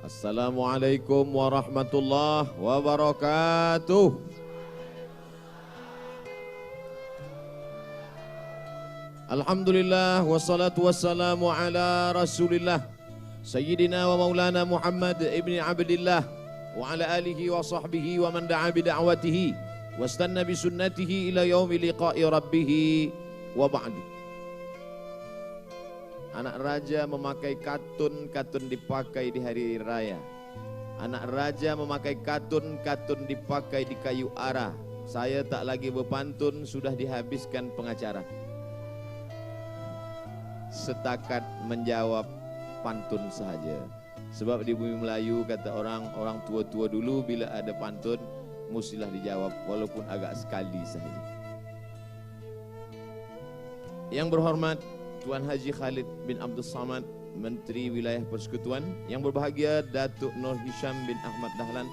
Assalamualaikum warahmatullahi wabarakatuh. Alhamdulillah wassalatu wassalamu ala Rasulillah Sayyidina wa Maulana Muhammad ibni Abdillah wa ala alihi wa sahbihi wa man da'a bida'watihi wastanna bisunnatihi ila yaumi liqa'i rabbih wa ba'du. Anak raja memakai katun dipakai di hari raya. Anak raja memakai katun dipakai di kayu arah. Saya tak lagi berpantun, sudah dihabiskan pengacara. Setakat menjawab pantun saja. Sebab di bumi Melayu kata orang tua-tua dulu bila ada pantun mestilah dijawab walaupun agak sekali saja. Yang berhormat Tuan Haji Khalid bin Abdul Samad, Menteri Wilayah Persekutuan. Yang berbahagia Datuk Nur Hisham bin Ahmad Dahlan,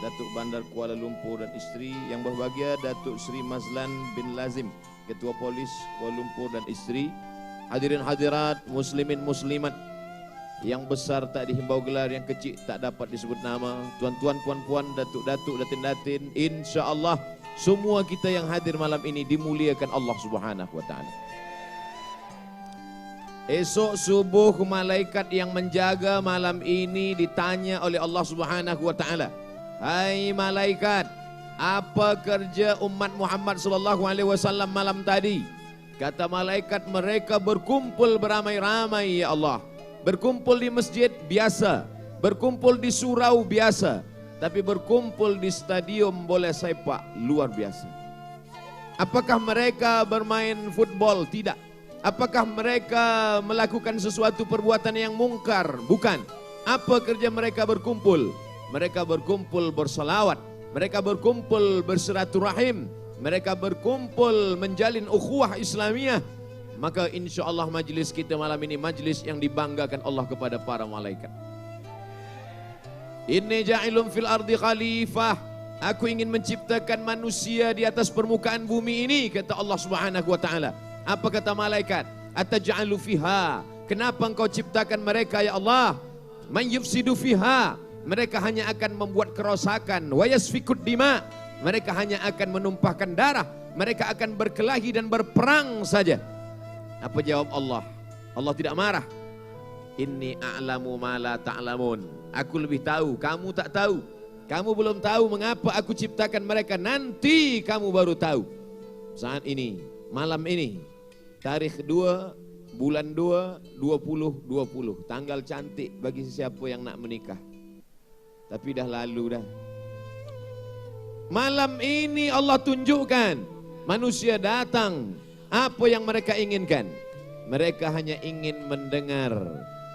Datuk Bandar Kuala Lumpur dan isteri. Yang berbahagia Datuk Seri Mazlan bin Lazim, Ketua Polis Kuala Lumpur dan isteri. Hadirin hadirat, muslimin muslimat, yang besar tak dihimbau gelar, yang kecil tak dapat disebut nama, tuan-tuan, puan-puan, datuk-datuk, datin-datin, insya-Allah semua kita yang hadir malam ini dimuliakan Allah Subhanahu wa taala. Esok subuh malaikat yang menjaga malam ini ditanya oleh Allah Subhanahu wa taala, "Hai malaikat, apa kerja umat Muhammad sallallahu alaihi wasallam malam tadi?" Kata malaikat, mereka berkumpul beramai-ramai ya Allah. Berkumpul di masjid biasa, berkumpul di surau biasa, tapi berkumpul di stadium bola sepak luar biasa. Apakah mereka bermain football? Tidak. Apakah mereka melakukan sesuatu perbuatan yang mungkar? Bukan. Apa kerja mereka berkumpul? Mereka berkumpul bersalawat, mereka berkumpul bersilaturahim, mereka berkumpul menjalin ukhuwah Islamiyah. Maka insya Allah majlis kita malam ini majlis yang dibanggakan Allah kepada para malaikat. Inni ja'ilun fil ardi khalifah. Aku ingin menciptakan manusia di atas permukaan bumi ini, kata Allah Subhanahu wa taala. Apa kata malaikat? Ataj'alu fiha. Kenapa engkau ciptakan mereka ya Allah? Man yufsidu fiha. Mereka hanya akan membuat kerosakan. Wa yasfikud dima. Mereka hanya akan menumpahkan darah. Mereka akan berkelahi dan berperang saja. Apa jawab Allah? Allah tidak marah. Inni a'lamu ma la ta'lamun. Aku lebih tahu, kamu tak tahu. Kamu belum tahu mengapa aku ciptakan mereka. Nanti kamu baru tahu. Saat ini, malam ini, tarikh 2 bulan 2 2020, tanggal cantik bagi siapa yang nak menikah. Tapi dah lalu dah. Malam ini Allah tunjukkan manusia datang. Apa yang mereka inginkan? Mereka hanya ingin mendengar.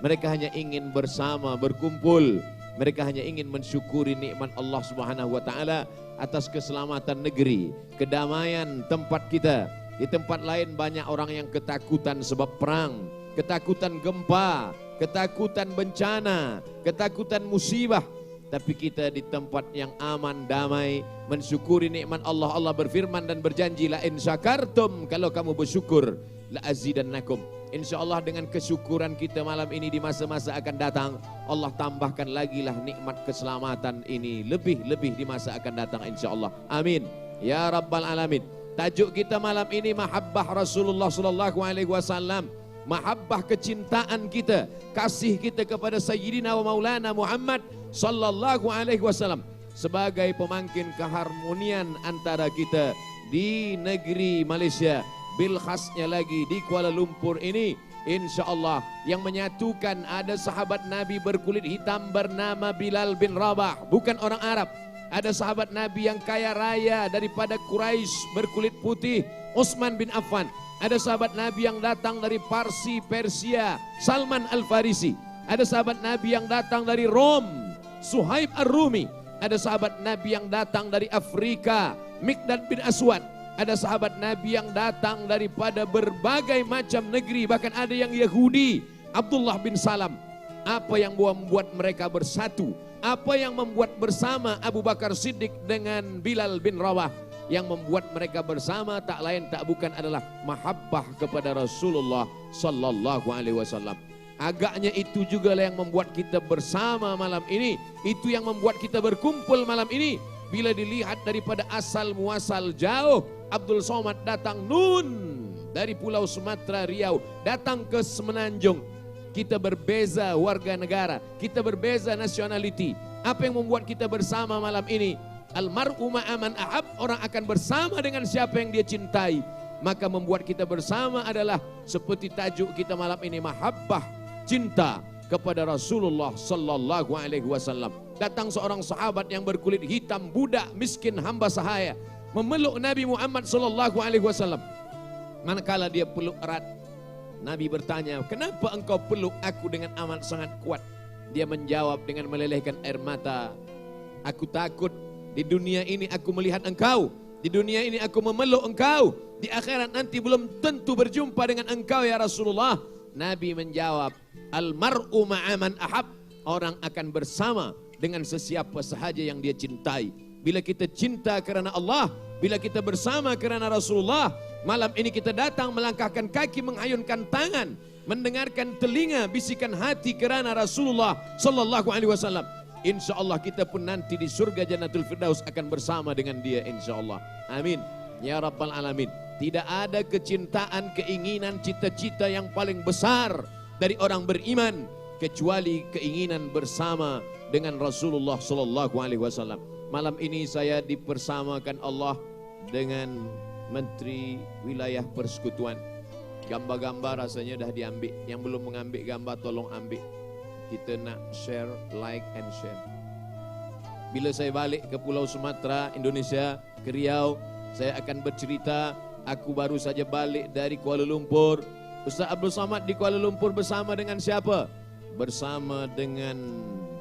Mereka hanya ingin bersama, berkumpul. Mereka hanya ingin mensyukuri nikmat Allah Subhanahu wa taala atas keselamatan negeri, kedamaian tempat kita. Di tempat lain banyak orang yang ketakutan sebab perang, ketakutan gempa, ketakutan bencana, ketakutan musibah. Tapi kita di tempat yang aman, damai, mensyukuri nikmat Allah. Allah berfirman dan berjanji, la in syakartum, kalau kamu bersyukur, la azidannakum. InsyaAllah dengan kesyukuran kita malam ini di masa-masa akan datang, Allah tambahkan lagi lah nikmat keselamatan ini lebih-lebih di masa akan datang insyaAllah. Amin. Ya Rabbal Alamin. Tajuk kita malam ini mahabbah Rasulullah sallallahu alaihi wasallam. Mahabbah kecintaan kita, kasih kita kepada Sayyidina wa Maulana Muhammad sallallahu alaihi wasallam sebagai pemangkin keharmonian antara kita di negeri Malaysia, bil khasnya lagi di Kuala Lumpur ini. InsyaAllah yang menyatukan ada sahabat Nabi berkulit hitam bernama Bilal bin Rabah, bukan orang Arab. Ada sahabat Nabi yang kaya raya daripada Quraisy berkulit putih, Utsman bin Affan. Ada sahabat Nabi yang datang dari Parsi, Persia, Salman Al-Farisi. Ada sahabat Nabi yang datang dari Rom, Suhaib Ar-Rumi. Ada sahabat Nabi yang datang dari Afrika, Miqdad bin Aswad. Ada sahabat Nabi yang datang daripada berbagai macam negeri, bahkan ada yang Yahudi, Abdullah bin Salam. Apa yang membuat mereka bersatu? Apa yang membuat bersama Abu Bakar Siddiq dengan Bilal bin Rabah? Yang membuat mereka bersama tak lain tak bukan adalah mahabbah kepada Rasulullah sallallahu alaihi wasallam. Agaknya itu juga yang membuat kita bersama malam ini. Itu yang membuat kita berkumpul malam ini. Bila dilihat daripada asal muasal jauh, Abdul Somad datang dari Pulau Sumatera, Riau, datang ke Semenanjung. Kita berbeza warga negara, kita berbeza nationality. Apa yang membuat kita bersama malam ini? Almar'u ma'aman ahab, orang akan bersama dengan siapa yang dia cintai. Maka membuat kita bersama adalah seperti tajuk kita malam ini, mahabbah, cinta kepada Rasulullah sallallahu alaihi wasallam. Datang seorang sahabat yang berkulit hitam, budak miskin hamba sahaya, memeluk Nabi Muhammad sallallahu alaihi wasallam. Manakala dia peluk erat, Nabi bertanya, "Kenapa engkau peluk aku dengan amat sangat kuat?" Dia menjawab dengan melelehkan air mata, "Aku takut di dunia ini aku melihat engkau, di dunia ini aku memeluk engkau, di akhirat nanti belum tentu berjumpa dengan engkau ya Rasulullah." Nabi menjawab, "Almar'u ma'aman ahab." Orang akan bersama dengan sesiapa sahaja yang dia cintai. Bila kita cinta kerana Allah, bila kita bersama kerana Rasulullah, malam ini kita datang melangkahkan kaki, menghayunkan tangan, mendengarkan telinga, bisikan hati kerana Rasulullah sallallahu alaihi wasallam. InsyaAllah kita pun nanti di surga Jannatul Firdaus akan bersama dengan dia insyaAllah. Amin. Ya Rabbal Alamin. Tidak ada kecintaan, keinginan, cita-cita yang paling besar dari orang beriman kecuali keinginan bersama dengan Rasulullah sallallahu alaihi wasallam. Malam ini saya dipersamakan Allah dengan Menteri Wilayah Persekutuan. Gambar-gambar rasanya dah diambil. Yang belum mengambil gambar tolong ambil. Kita nak share, like and share. Bila saya balik ke Pulau Sumatera, Indonesia, ke Riau, saya akan bercerita, aku baru saja balik dari Kuala Lumpur. Ustaz Abdul Somad di Kuala Lumpur bersama dengan siapa? Bersama dengan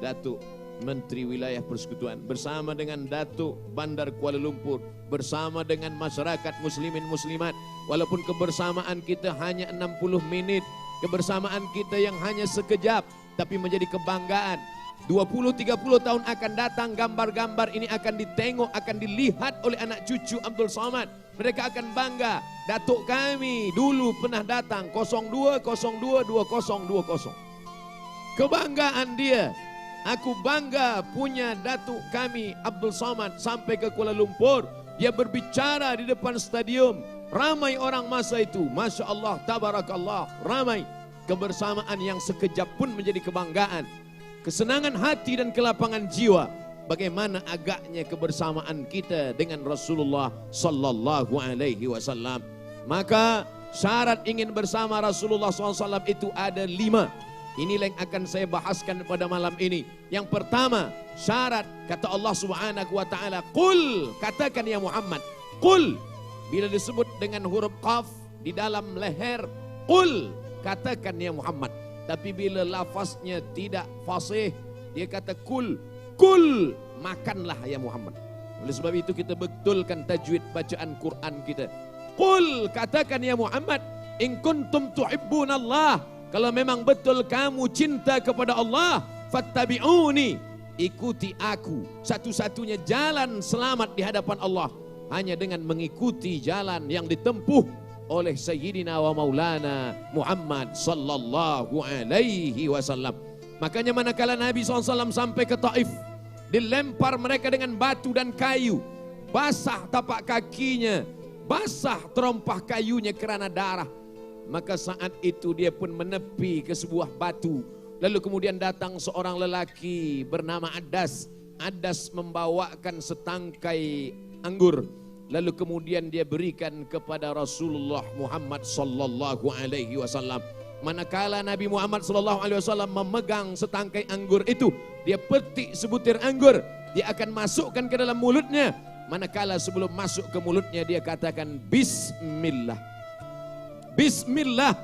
Datuk Menteri Wilayah Persekutuan, bersama dengan Datuk Bandar Kuala Lumpur, bersama dengan masyarakat muslimin muslimat. Walaupun kebersamaan kita hanya 60 menit, kebersamaan kita yang hanya sekejap, tapi menjadi kebanggaan. 20-30 tahun akan datang, gambar-gambar ini akan ditengok, akan dilihat oleh anak cucu Abdul Somad. Mereka akan bangga, datuk kami dulu pernah datang 02022020. Kebanggaan dia. Aku bangga punya datuk kami Abdul Somad sampai ke Kuala Lumpur. Dia berbicara di depan stadium. Ramai orang masa itu. Masya Allah, tabarakallah. Ramai. Kebersamaan yang sekejap pun menjadi kebanggaan. Kesenangan hati dan kelapangan jiwa. Bagaimana agaknya kebersamaan kita dengan Rasulullah sallallahu alaihi wasallam. Maka syarat ingin bersama Rasulullah SAW itu ada 5. Inilah yang akan saya bahaskan pada malam ini. Yang pertama, syarat kata Allah Subhanahu wa taala, "Qul", katakan ya Muhammad. Qul bila disebut dengan huruf qaf di dalam leher, qul, katakan ya Muhammad. Tapi bila lafaznya tidak fasih, dia kata kul, kul, makanlah ya Muhammad. Oleh sebab itu kita betulkan tajwid bacaan Quran kita. Qul, katakan ya Muhammad, in kuntum tuhibbunallah, kalau memang betul kamu cinta kepada Allah, fattabi'uni, ikuti aku. Satu-satunya jalan selamat di hadapan Allah hanya dengan mengikuti jalan yang ditempuh oleh Sayyidina wa Maulana Muhammad sallallahu alaihi wasallam. Makanya manakala Nabi SAW sampai ke Taif, dilempar mereka dengan batu dan kayu, basah tapak kakinya, basah terompah kayunya kerana darah. Maka saat itu dia pun menepi ke sebuah batu. Lalu kemudian datang seorang lelaki bernama Adas. Adas membawakan setangkai anggur. Lalu kemudian dia berikan kepada Rasulullah Muhammad sallallahu alaihi wasallam. Manakala Nabi Muhammad sallallahu alaihi wasallam memegang setangkai anggur itu, dia petik sebutir anggur, dia akan masukkan ke dalam mulutnya. Manakala sebelum masuk ke mulutnya dia katakan bismillah. Bismillah.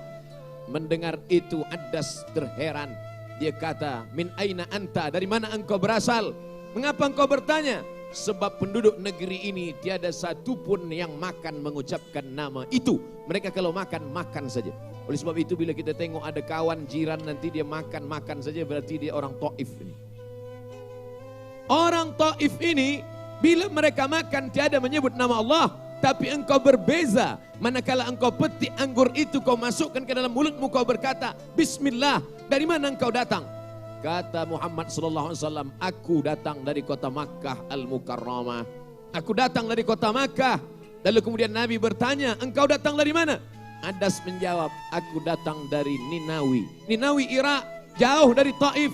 Mendengar itu Adas terheran. Dia kata, min aina anta, dari mana engkau berasal? Mengapa engkau bertanya? Sebab penduduk negeri ini tiada satu pun yang makan mengucapkan nama itu. Mereka kalau makan, makan saja. Oleh sebab itu bila kita tengok ada kawan jiran nanti dia makan saja, berarti dia orang Taif ini. Orang Taif ini bila mereka makan tiada menyebut nama Allah. Tapi engkau berbeza, manakala engkau petik anggur itu, kau masukkan ke dalam mulutmu, kau berkata, Bismillah, dari mana engkau datang? Kata Muhammad SAW, aku datang dari kota Makkah Al-Mukarramah. Aku datang dari kota Makkah. Lalu kemudian Nabi bertanya, engkau datang dari mana? Adas menjawab, aku datang dari Ninawi. Ninawi Irak, jauh dari Taif.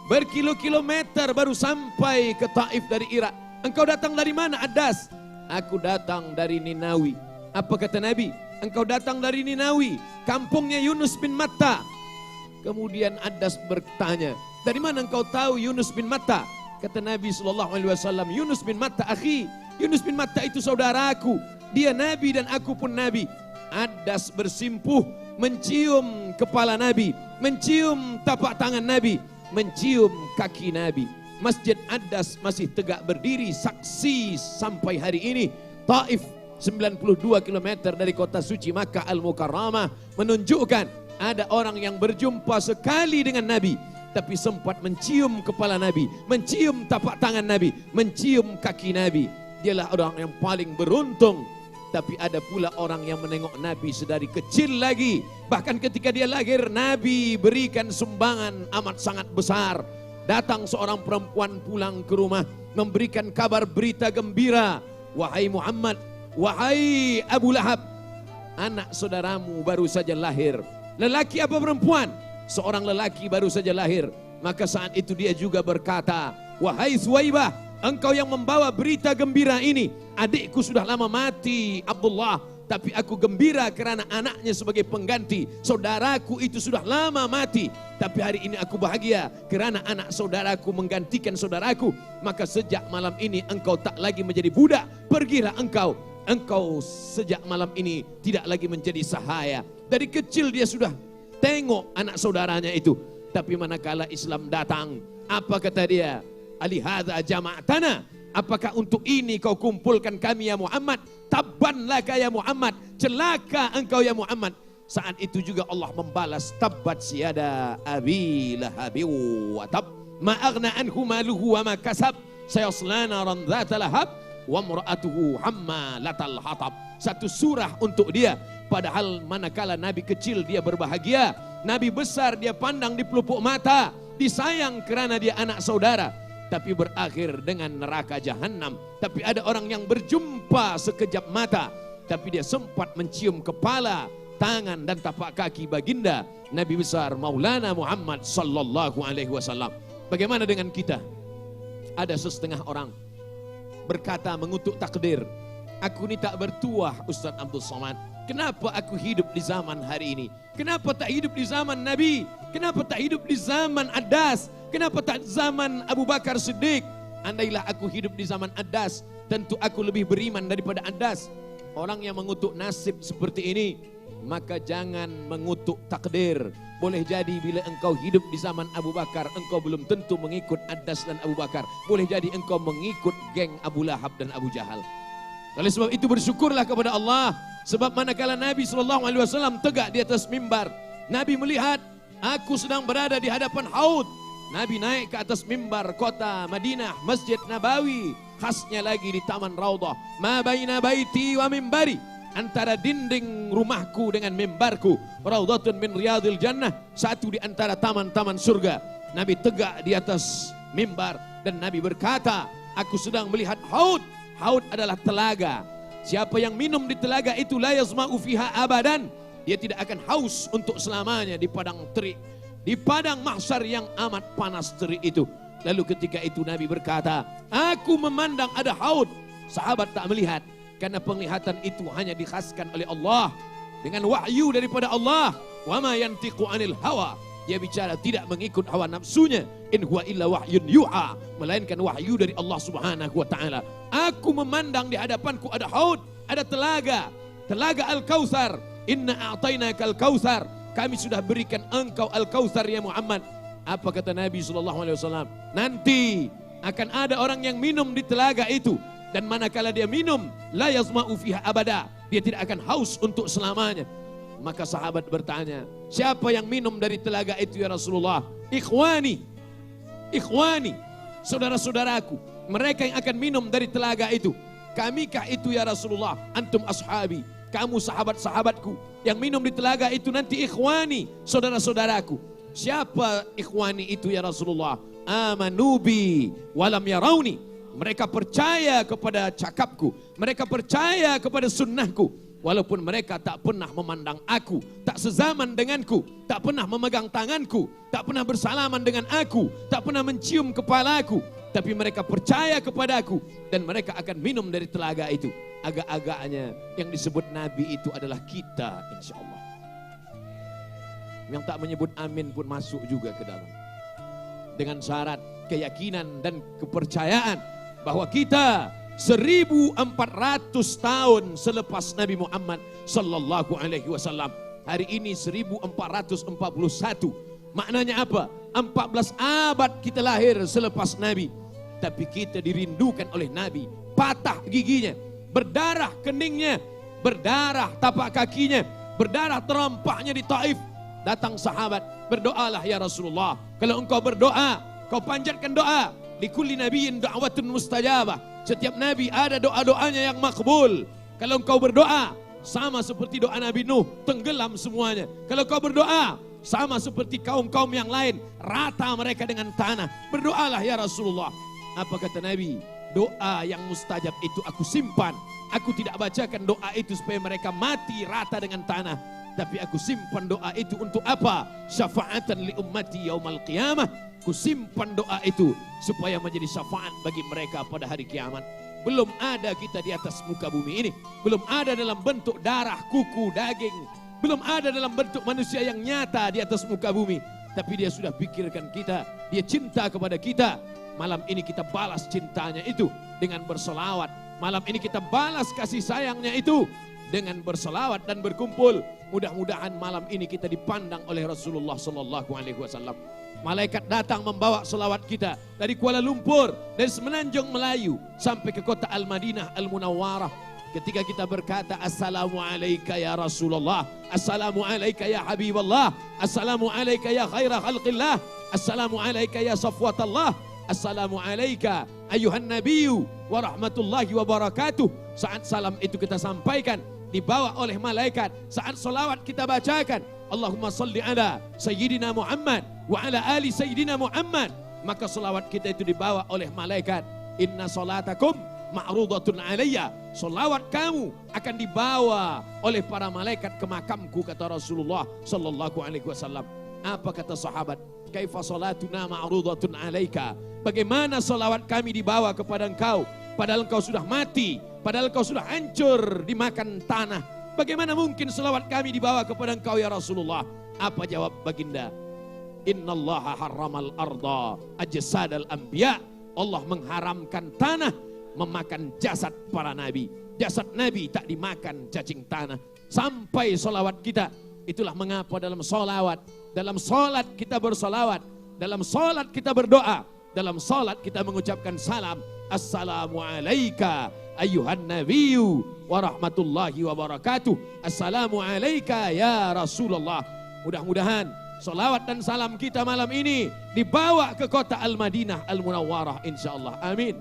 Berkilo-kilometer baru sampai ke Taif dari Irak. Engkau datang dari mana, Adas? Aku datang dari Ninawi. Apa kata Nabi? Engkau datang dari Ninawi, kampungnya Yunus bin Matta. Kemudian Adas bertanya, dari mana engkau tahu Yunus bin Matta? Kata Nabi SAW, Yunus bin Matta akhi. Yunus bin Matta itu saudaraku. Dia Nabi dan aku pun Nabi. Adas bersimpuh, mencium kepala Nabi, mencium tapak tangan Nabi, mencium kaki Nabi. Masjid Adas masih tegak berdiri, saksi sampai hari ini. Taif 92 km dari kota suci Makkah Al-Mukarramah menunjukkan ada orang yang berjumpa sekali dengan Nabi, tapi sempat mencium kepala Nabi, mencium tapak tangan Nabi, mencium kaki Nabi. Dialah orang yang paling beruntung. Tapi ada pula orang yang menengok Nabi sedari kecil lagi. Bahkan ketika dia lahir, Nabi berikan sumbangan amat sangat besar. Datang seorang perempuan pulang ke rumah, memberikan kabar berita gembira. Wahai Muhammad, wahai Abu Lahab, anak saudaramu baru saja lahir. Lelaki apa perempuan? Seorang lelaki baru saja lahir. Maka saat itu dia juga berkata, wahai Suwaibah, engkau yang membawa berita gembira ini. Adikku sudah lama mati, Abdullah, tapi aku gembira karena anaknya sebagai pengganti. Saudaraku itu sudah lama mati, tapi hari ini aku bahagia karena anak saudaraku menggantikan saudaraku. Maka sejak malam ini engkau tak lagi menjadi budak. Pergilah engkau. Engkau sejak malam ini tidak lagi menjadi sahaya. Dari kecil dia sudah tengok anak saudaranya itu. Tapi manakala Islam datang, apa kata dia? Alihadza jama'tana. Apakah untuk ini kau kumpulkan kami ya Muhammad? Tabban laka ya Muhammad. Celaka engkau ya Muhammad. Saat itu juga Allah membalas, tabbat siyada abi lahabi wa tab. Ma aghna anhu maluhu wa ma kasab. Sayasla naran dzata lahab wa imra'atuhu hammalatal hatab. Satu surah untuk dia. Padahal manakala Nabi kecil dia berbahagia, Nabi besar dia pandang di pelupuk mata, disayang kerana dia anak saudara. Tapi berakhir dengan neraka jahanam. Tapi ada orang yang berjumpa sekejap mata, tapi dia sempat mencium kepala, tangan dan tapak kaki baginda Nabi besar Maulana Muhammad sallallahu alaihi wasallam. Bagaimana dengan kita? Ada setengah orang berkata mengutuk takdir, aku ni tak bertuah Ustaz Abdul Somad. Kenapa aku hidup di zaman hari ini? Kenapa tak hidup di zaman Nabi? Kenapa tak hidup di zaman Adas? Kenapa tak zaman Abu Bakar Siddiq? Andailah aku hidup di zaman Adas, tentu aku lebih beriman daripada Adas. Orang yang mengutuk nasib seperti ini, maka jangan mengutuk takdir. Boleh jadi bila engkau hidup di zaman Abu Bakar, engkau belum tentu mengikut Adas dan Abu Bakar. Boleh jadi engkau mengikut geng Abu Lahab dan Abu Jahal. Oleh sebab itu bersyukurlah kepada Allah. Sebab manakala Nabi SAW tegak di atas mimbar, Nabi melihat aku sedang berada di hadapan haud. Nabi naik ke atas mimbar kota Madinah, Masjid Nabawi, khasnya lagi di Taman Raudhah. Ma baina baiti wa mimbari, antara dinding rumahku dengan mimbarku, Raudhatun min riyadil jannah, satu di antara taman-taman surga. Nabi tegak di atas mimbar dan Nabi berkata, aku sedang melihat haud. Haud adalah telaga. Siapa yang minum di telaga itu la yazma'u fiha abadan, dia tidak akan haus untuk selamanya di padang terik, di padang mahsyar yang amat panas terik itu. Lalu ketika itu Nabi berkata, aku memandang ada haud. Sahabat tak melihat, karena penglihatan itu hanya dikhaskan oleh Allah dengan wahyu daripada Allah. Wa ma yantiqu anil hawa, dia bicara tidak mengikut hawa nafsunya. In huwa illa wahyun yuha, melainkan wahyu dari Allah Subhanahu wa taala. Aku memandang di hadapanku ada haud, ada telaga, telaga Al-Kautsar. Inna a'tainakal kautsar, kami sudah berikan engkau Al-Kautsar ya Muhammad. Apa kata Nabi SAW? Nanti akan ada orang yang minum di telaga itu, dan manakala dia minum, la yazma'u fiha abada, dia tidak akan haus untuk selamanya. Maka sahabat bertanya, siapa yang minum dari telaga itu ya Rasulullah? Ikhwani, ikhwani, saudara-saudaraku, mereka yang akan minum dari telaga itu. Kamikah itu ya Rasulullah? Antum ashabi, kamu sahabat-sahabatku. Yang minum di telaga itu nanti ikhwani, saudara-saudaraku. Siapa ikhwani itu ya Rasulullah? Amanubi walam yarauni. Mereka percaya kepada cakapku, mereka percaya kepada sunnahku, walaupun mereka tak pernah memandang aku, tak sezaman denganku, tak pernah memegang tanganku, tak pernah bersalaman dengan aku, tak pernah mencium kepalaku, tapi mereka percaya kepadaku dan mereka akan minum dari telaga itu. Agak-agaknya yang disebut Nabi itu adalah kita, insya Allah. Yang tak menyebut amin pun masuk juga ke dalam. Dengan syarat keyakinan dan kepercayaan bahwa kita 1400 tahun selepas Nabi Muhammad sallallahu alaihi wasallam. Hari ini 1441. Maknanya apa? 14 abad kita lahir selepas Nabi. Tapi kita dirindukan oleh Nabi. Patah giginya, berdarah keningnya, berdarah tapak kakinya, berdarah terompahnya di Taif. Datang sahabat, berdoalah ya Rasulullah. Kalau engkau berdoa, kau panjatkan doa. Likulli nabiyyin da'watun mustajabah. Setiap nabi ada doa-doanya yang makbul. Kalau engkau berdoa, sama seperti doa Nabi Nuh, tenggelam semuanya. Kalau kau berdoa, sama seperti kaum-kaum yang lain, rata mereka dengan tanah. Berdoalah ya Rasulullah. Apa kata Nabi? Doa yang mustajab itu aku simpan. Aku tidak bacakan doa itu supaya mereka mati rata dengan tanah. Tapi aku simpan doa itu untuk apa? Syafa'atan li ummati yaumal qiyamah. Ku simpan doa itu supaya menjadi syafaat bagi mereka pada hari kiamat. Belum ada kita di atas muka bumi ini. Belum ada dalam bentuk darah, kuku, daging. Belum ada dalam bentuk manusia yang nyata di atas muka bumi. Tapi dia sudah pikirkan kita. Dia cinta kepada kita. Malam ini kita balas cintanya itu dengan berselawat. Malam ini kita balas kasih sayangnya itu dengan berselawat dan berkumpul. Mudah-mudahan malam ini kita dipandang oleh Rasulullah sallallahu alaihi wasallam. Malaikat datang membawa selawat kita dari Kuala Lumpur, dari semenanjung Melayu sampai ke kota Al-Madinah Al-Munawwarah. Ketika kita berkata assalamu alayka ya Rasulullah, assalamu alayka ya Habiballah, assalamu alayka ya khaira khalqillah, assalamu alayka ya safwatallah, assalamu alayka ayuhan nabiyyu wa rahmatullahi wa barakatuh. Saat salam itu kita sampaikan, dibawa oleh malaikat. Saat salawat kita bacakan, Allahumma salli ala Sayyidina Muhammad wa ala ali Sayyidina Muhammad. Maka salawat kita itu dibawa oleh malaikat. Inna salatakum ma'rudatun alayya. Salawat kamu akan dibawa oleh para malaikat ke makamku, kata Rasulullah sallallahu alaihi wasallam. Apa kata sahabat? Kaifa salatuna ma'rudatun alayka. Bagaimana salawat kami dibawa kepada engkau? Padahal engkau sudah mati, padahal engkau sudah hancur dimakan tanah. Bagaimana mungkin selawat kami dibawa kepada engkau ya Rasulullah? Apa jawab baginda? Innallaha harramal arda ajsadal anbiya. Allah mengharamkan tanah memakan jasad para nabi. Jasad nabi tak dimakan cacing tanah. Sampai selawat kita. Itulah mengapa dalam solawat, dalam solat kita bersolawat, dalam solat kita berdoa, dalam solat kita mengucapkan salam. Assalamu alayka ayuhan nabiyyu wa rahmatullahi wa barakatuh. Assalamu alayka ya Rasulullah. Mudah-mudahan salawat dan salam kita malam ini dibawa ke kota Al-Madinah Al-Munawwarah insyaallah. Amin.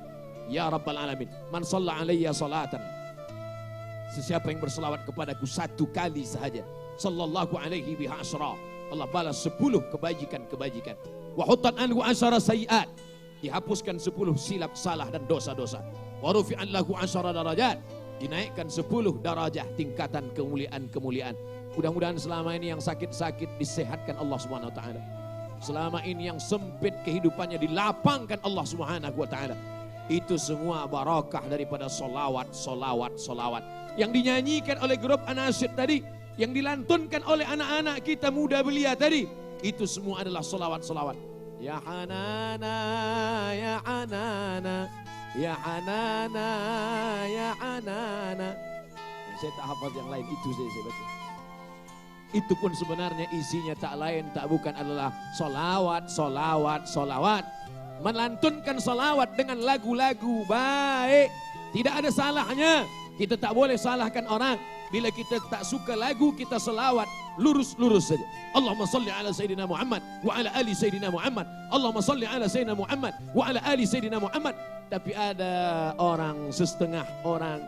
Ya Rabbal Alamin. Man shalla alayya salatan. Sesiapa yang berselawat kepadaku satu kali sahaja, sallallahu alaihi biha asyra, Allah balas 10 kebajikan-kebajikan. Wa hutat anhu asyara sayiat. Dihapuskan 10 silap salah dan dosa-dosa. Wa rufi'an lahu asyara darajat. Dinaikkan 10 darajah tingkatan kemuliaan-kemuliaan. Mudah-mudahan selama ini yang sakit-sakit disehatkan Allah Subhanahu wa taala. Selama ini yang sempit kehidupannya dilapangkan Allah Subhanahu wa taala. Itu semua barakah daripada solawat. Yang dinyanyikan oleh grup Anasyid tadi, yang dilantunkan oleh anak-anak kita muda belia tadi, itu semua adalah solawat. Ya Hanana, ya Hanana, ya Hanana, ya Hanana. Saya tak hafal yang lain, itu saya baca. Itu pun sebenarnya isinya tak lain tak bukan adalah solawat. Melantunkan solawat dengan lagu-lagu baik. Tidak ada salahnya. Kita tak boleh salahkan orang. Bila kita tak suka lagu, kita selawat lurus-lurus saja. Allahumma salli ala Sayyidina Muhammad wa ala ali Sayyidina Muhammad. Allahumma salli ala Sayyidina Muhammad wa ala ali Sayyidina Muhammad. Tapi ada orang, setengah orang,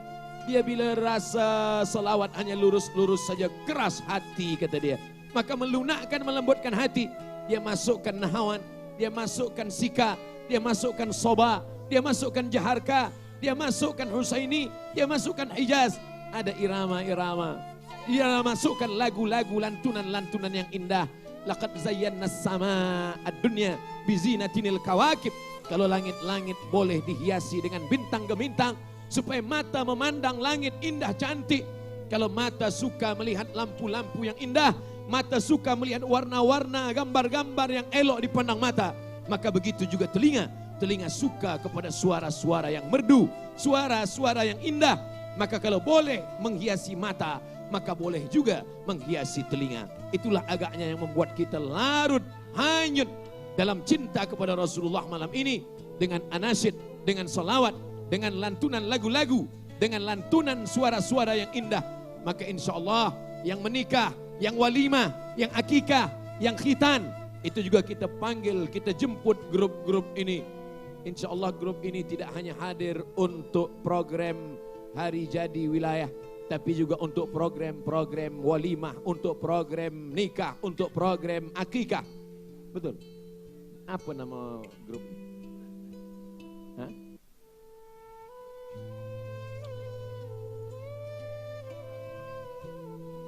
dia bila rasa selawat hanya lurus-lurus saja, keras hati kata dia. Maka melunakkan, melembutkan hati. Dia masukkan nahawan, dia masukkan sika, dia masukkan soba, dia masukkan jaharka, dia masukkan husaini, dia masukkan hijaz. Ada irama-irama. Dia masukkan lagu-lagu, lantunan-lantunan yang indah. Laqad zayyana as-samaa ad-dunya bizinatinil kawakib. Kalau langit-langit boleh dihiasi dengan bintang gemintang supaya mata memandang langit indah cantik. Kalau mata suka melihat lampu-lampu yang indah, mata suka melihat warna-warna, gambar-gambar yang elok dipandang mata, maka begitu juga telinga. Telinga suka kepada suara-suara yang merdu, suara-suara yang indah. Maka kalau boleh menghiasi mata, maka boleh juga menghiasi telinga. Itulah agaknya yang membuat kita larut, hanyut dalam cinta kepada Rasulullah malam ini. Dengan anasyid, dengan salawat, dengan lantunan lagu-lagu, dengan lantunan suara-suara yang indah. Maka insya Allah yang menikah, yang walimah, yang akikah, yang khitan, itu juga kita panggil, kita jemput grup-grup ini. Insya Allah grup ini tidak hanya hadir untuk program hari jadi wilayah, tapi juga untuk program-program walimah, untuk program nikah, untuk program akikah. Betul? Apa nama grup? Hah?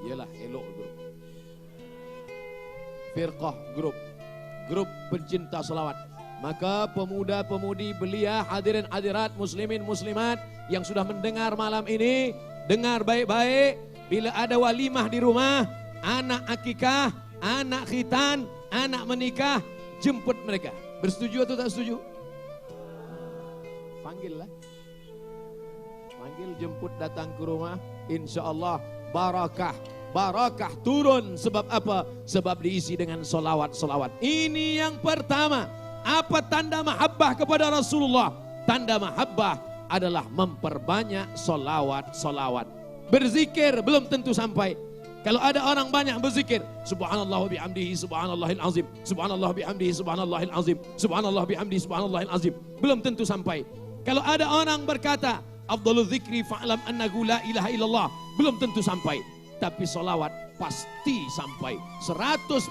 Yalah, elok grup. Firqah grup. Grup pencinta selawat. Maka pemuda-pemudi belia, hadirin hadirat, muslimin muslimat yang sudah mendengar malam ini, dengar baik-baik. Bila ada walimah di rumah, anak akikah, anak khitan, anak menikah, jemput mereka. Bersetuju atau tak setuju? Panggillah. Panggil, jemput, datang ke rumah. Insya Allah barakah. Barakah turun. Sebab apa? Sebab diisi dengan solawat-solawat. Ini yang pertama. Apa tanda mahabbah kepada Rasulullah? Tanda mahabbah adalah memperbanyak solawat-solawat. Berzikir belum tentu sampai. Kalau ada orang banyak berzikir, subhanallah wa bihamdihi subhanallahil azim, subhanallah bihamdihi subhanallahil azim, subhanallah bihamdihi subhanallahil azim, belum tentu sampai. Kalau ada orang berkata, afdalul zikri fa'lam annahu la ilaha illallah, belum tentu sampai. Tapi solawat pasti sampai. 100%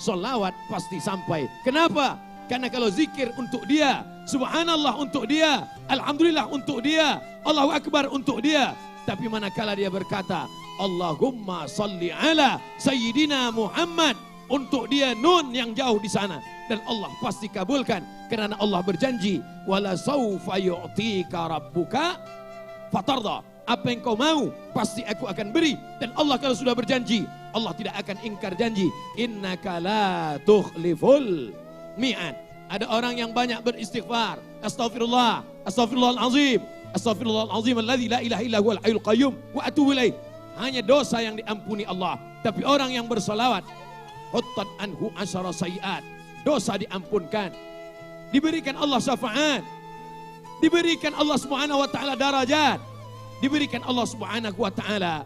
solawat pasti sampai. Kenapa? Karena kalau zikir untuk dia, subhanallah untuk dia, alhamdulillah untuk dia, Allahu Akbar untuk dia. Tapi manakala dia berkata, Allahumma salli ala Sayyidina Muhammad, untuk dia nun yang jauh di sana. Dan Allah pasti kabulkan. Kerana Allah berjanji, wala sawfa yu'tika rabbuka fatarda. Apa yang kau mau, pasti aku akan beri. Dan Allah kalau sudah berjanji, Allah tidak akan ingkar janji. Innaka la tukhliful mi'ad. Ada orang yang banyak beristighfar. Astaghfirullah, astaghfirullahalazim, astaghfirullahalazim alladzi la ilaha illa huwal hayyul qayyum wa atubu ilaih. Hanya dosa yang diampuni Allah. Tapi orang yang bersalawat, huttat anhu asyara sayiat, dosa diampunkan. Diberikan Allah syafaat. Diberikan Allah Subhanahu wa taala darajat. Diberikan Allah Subhanahu wa taala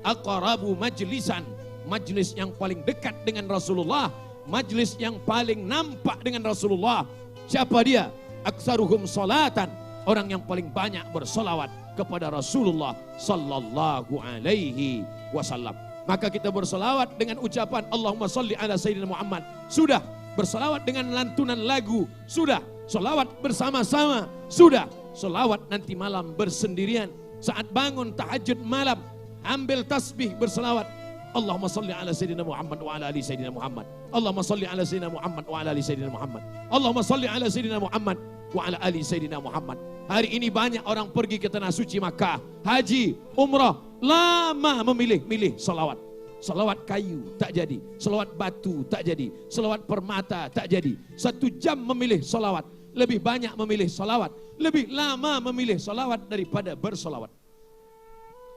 aqrabu majlisan, majlis yang paling dekat dengan Rasulullah, majlis yang paling nampak dengan Rasulullah. Siapa dia? Aksaruhum salatan, orang yang paling banyak bersolawat kepada Rasulullah sallallahu alaihi wasallam. Maka kita bersolawat dengan ucapan Allahumma salli ala Sayyidina Muhammad. Sudah. Bersolawat dengan lantunan lagu. Sudah. Solawat bersama-sama. Sudah. Solawat nanti malam bersendirian. Saat bangun tahajud malam, ambil tasbih berselawat. Allahumma salli ala Sayyidina Muhammad wa ala ali Sayyidina Muhammad. Allahumma salli ala Sayyidina Muhammad wa ala ali Sayyidina Muhammad. Allahumma salli ala Sayyidina Muhammad wa ala ali Sayyidina Muhammad. Hari ini banyak orang pergi ke tanah suci Makkah, haji, umrah, lama memilih salawat. Salawat kayu tak jadi, salawat batu tak jadi, salawat permata tak jadi. 1 jam memilih salawat, lebih banyak memilih salawat, lebih lama memilih salawat daripada bersalawat.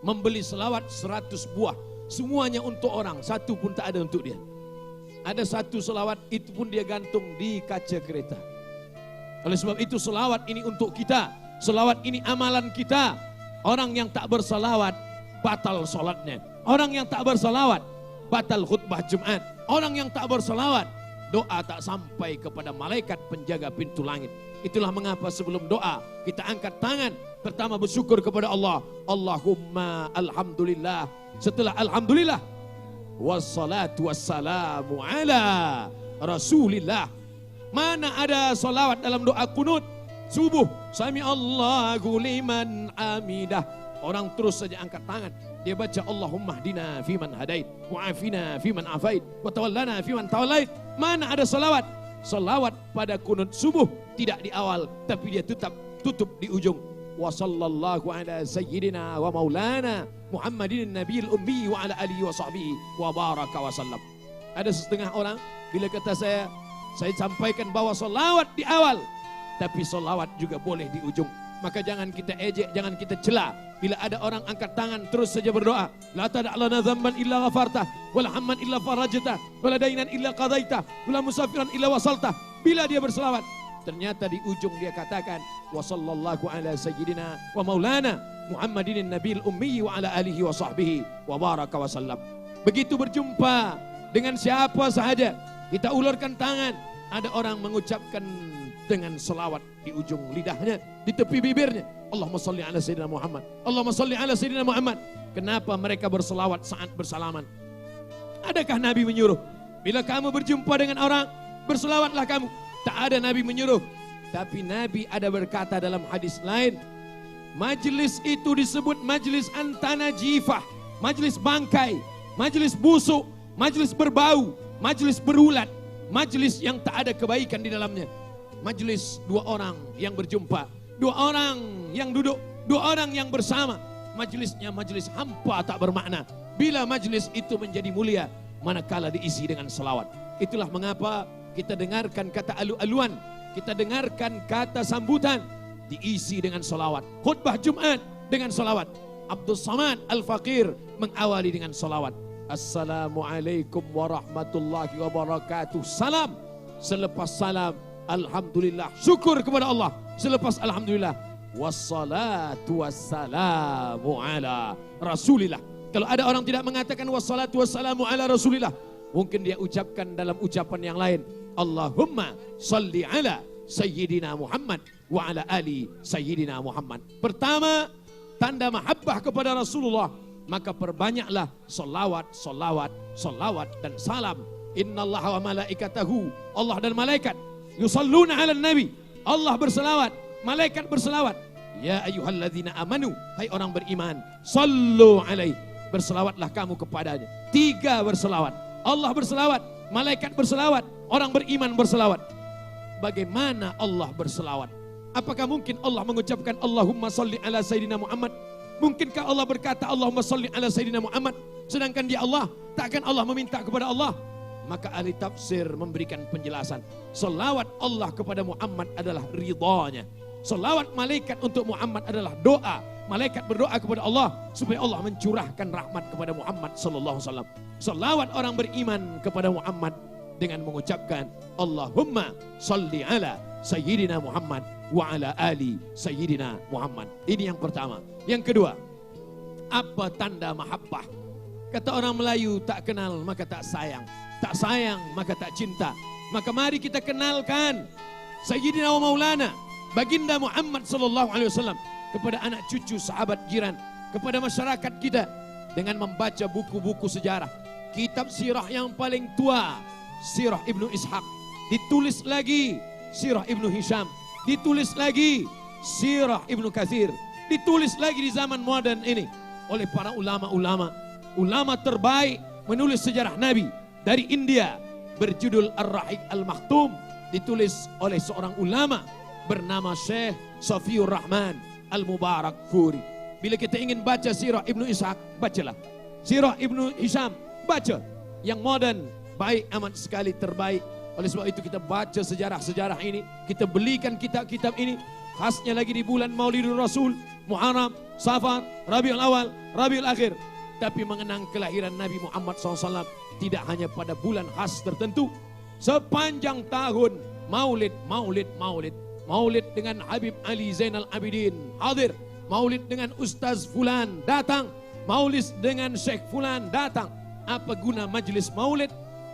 Membeli salawat 100 buah, semuanya untuk orang, 1 pun tak ada untuk dia. Ada 1 salawat, itu pun dia gantung di kaca kereta. Oleh sebab itu salawat ini untuk kita, salawat ini amalan kita. Orang yang tak bersalawat batal solatnya. Orang yang tak bersalawat batal khutbah Jumat. Orang yang tak bersalawat doa tak sampai kepada malaikat penjaga pintu langit. Itulah mengapa sebelum doa kita angkat tangan. Pertama bersyukur kepada Allah. Allahumma alhamdulillah. Setelah alhamdulillah, wassalatu wassalamu ala rasulillah. Mana ada salawat dalam doa kunut subuh? Sami Allahu liman hamidah. Orang terus saja angkat tangan. Dia baca Allahumma hdina fiman hadait, wa'afina fiman afait, wa tawallana fiman tawallait. Mana ada salawat? Salawat pada kunut subuh tidak di awal, tapi dia tutup di ujung. Wa sallallahu ala sayyidina wa maulana Muhammadin nabiyil ummi wa ala alihi wa sahbihi wa baraka wa sallam. Ada setengah orang bila kata saya sampaikan bahwa salawat di awal, tapi salawat juga boleh di ujung. Maka jangan kita ejek, jangan kita cela. Bila ada orang angkat tangan terus saja berdoa, la tada'lana dzamban illa ghafartah, wala hamman illa farajtah, wala dainan illa qadaitah, wala musafiran illa wasaltah. Bila dia berselawat, ternyata di ujung dia katakan wa sallallahu ala sayyidina wa maulana Muhammadin nabiyil ummi wa ala alihi wa sahbihi wa baraka wa sallam. Begitu berjumpa dengan siapa sahaja, kita ulurkan tangan. Ada orang mengucapkan dengan selawat di ujung lidahnya, di tepi bibirnya, Allahumma salli ala sayyidina Muhammad, Allahumma salli ala sayyidina Muhammad. Kenapa mereka berselawat saat bersalaman? Adakah Nabi menyuruh bila kamu berjumpa dengan orang berselawatlah kamu? Tak ada Nabi menyuruh. Tapi Nabi ada berkata dalam hadis lain, majlis itu disebut majlis antana jifah, majlis bangkai, majlis busuk, majlis berbau, majlis berulat, majlis yang tak ada kebaikan di dalamnya. Majlis dua orang yang berjumpa, dua orang yang duduk, dua orang yang bersama. Majlisnya majlis hampa tak bermakna. Bila majlis itu menjadi mulia, manakala diisi dengan selawat. Itulah mengapa kita dengarkan kata alu-aluan, kita dengarkan kata sambutan, diisi dengan selawat. Khutbah Jumat dengan selawat. Abdul Samad Al-Faqir mengawali dengan selawat. Assalamualaikum warahmatullahi wabarakatuh. Salam. Selepas salam, alhamdulillah, syukur kepada Allah. Selepas alhamdulillah, wassalatu wassalamu ala rasulillah. Kalau ada orang tidak mengatakan wassalatu wassalamu ala rasulillah, mungkin dia ucapkan dalam ucapan yang lain, Allahumma salli ala sayyidina Muhammad wa ala ali sayyidina Muhammad. Pertama, tanda mahabbah kepada Rasulullah, maka perbanyaklah salawat, salawat, salawat dan salam. Innallaha wa malaikatahu, Allah dan malaikat, yusalluna ala nabi, Allah berselawat, malaikat berselawat. Ya ayyuhalladzina amanu, hai orang beriman, sallu alaihi, berselawatlah kamu kepadanya. 3 berselawat, Allah berselawat, malaikat berselawat, orang beriman berselawat. Bagaimana Allah berselawat? Apakah mungkin Allah mengucapkan Allahumma salli ala sayyidina Muhammad? Mungkinkah Allah berkata Allahumma salli ala sayyidina Muhammad sedangkan dia Allah? Takkan Allah meminta kepada Allah? Maka ahli tafsir memberikan penjelasan. Selawat Allah kepada Muhammad adalah ridhanya. Selawat malaikat untuk Muhammad adalah doa. Malaikat berdoa kepada Allah supaya Allah mencurahkan rahmat kepada Muhammad sallallahu alaihi wasallam. Selawat orang beriman kepada Muhammad dengan mengucapkan Allahumma salli ala sayyidina Muhammad wa ala ali sayyidina Muhammad. Ini yang pertama. Yang kedua, apa tanda mahabbah? Kata orang Melayu, tak kenal maka tak sayang, tak sayang maka tak cinta. Maka mari kita kenalkan Sayyidina wa Maulana Baginda Muhammad sallallahu alaihi wasallam kepada anak cucu, sahabat, jiran, kepada masyarakat kita dengan membaca buku-buku sejarah. Kitab sirah yang paling tua, Sirah Ibnu Ishaq, ditulis lagi Sirah Ibnu Hisham, ditulis lagi Sirah Ibnu Katsir, ditulis lagi di zaman modern ini oleh para ulama terbaik menulis sejarah Nabi dari India, berjudul Ar-Rahiq Al-Maktum, ditulis oleh seorang ulama bernama Syekh Safiur Rahman Al-Mubarak Furi. Bila kita ingin baca Sirah Ibnu Ishaq, bacalah. Sirah Ibnu Hisham, baca. Yang modern, baik amat sekali, terbaik. Oleh sebab itu kita baca sejarah-sejarah ini, kita belikan kitab-kitab ini, khasnya lagi di bulan Maulidul Rasul, Muharram, Safar, Rabiul Awal, Rabiul Akhir. Tapi mengenang kelahiran Nabi Muhammad SAW tidak hanya pada bulan khas tertentu. Sepanjang tahun, maulid, maulid, maulid. Maulid dengan Habib Ali Zainal Abidin hadir. Maulid dengan Ustaz Fulan datang. Maulid dengan Syekh Fulan datang. Apa guna majlis maulid?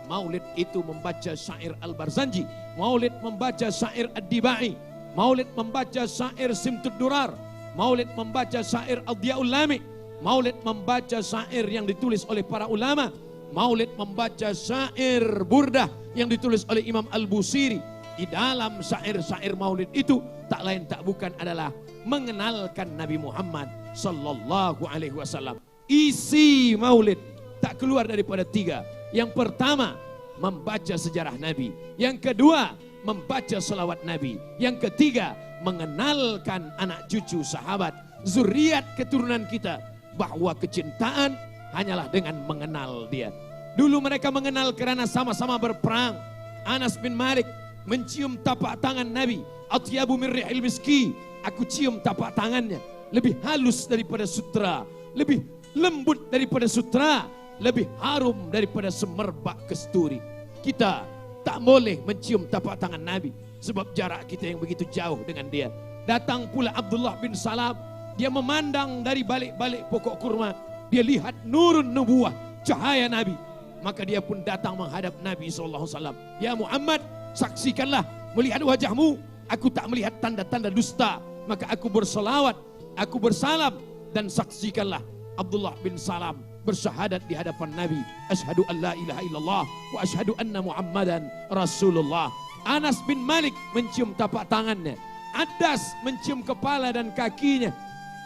Maulid itu membaca syair Al-Barzanji, maulid membaca syair Ad-Dibai, maulid membaca syair Simtud Durar, maulid membaca syair Ad-Diyaul Lami, maulid membaca syair yang ditulis oleh para ulama, maulid membaca syair Burdah yang ditulis oleh Imam Al-Busiri. Di dalam syair-syair maulid itu tak lain tak bukan adalah mengenalkan Nabi Muhammad sallallahu alaihi wasallam. Isi maulid tak keluar daripada tiga. Yang pertama, membaca sejarah Nabi. Yang kedua, membaca selawat Nabi. Yang ketiga, mengenalkan anak cucu sahabat, zuriat keturunan kita, bahwa kecintaan hanyalah dengan mengenal dia. Dulu mereka mengenal karena sama-sama berperang. Anas bin Malik mencium tapak tangan Nabi. Atyabu min rihil miski. Aku cium tapak tangannya. Lebih halus daripada sutra. Lebih lembut daripada sutra. Lebih harum daripada semerbak kesturi. Kita tak boleh mencium tapak tangan Nabi. Sebab jarak kita yang begitu jauh dengan dia. Datang pula Abdullah bin Salam. Dia memandang dari balik-balik pokok kurma. Dia lihat nurun nubuah. Cahaya Nabi. Maka dia pun datang menghadap Nabi SAW. Ya Muhammad, saksikanlah melihat wajahmu. Aku tak melihat tanda-tanda dusta. Maka aku bersolawat, aku bersalam. Dan saksikanlah Abdullah bin Salam bersyahadat di hadapan Nabi. Asyhadu an la ilaha illallah wa asyhadu anna Muhammadan Rasulullah. Anas bin Malik mencium tapak tangannya. Adas mencium kepala dan kakinya.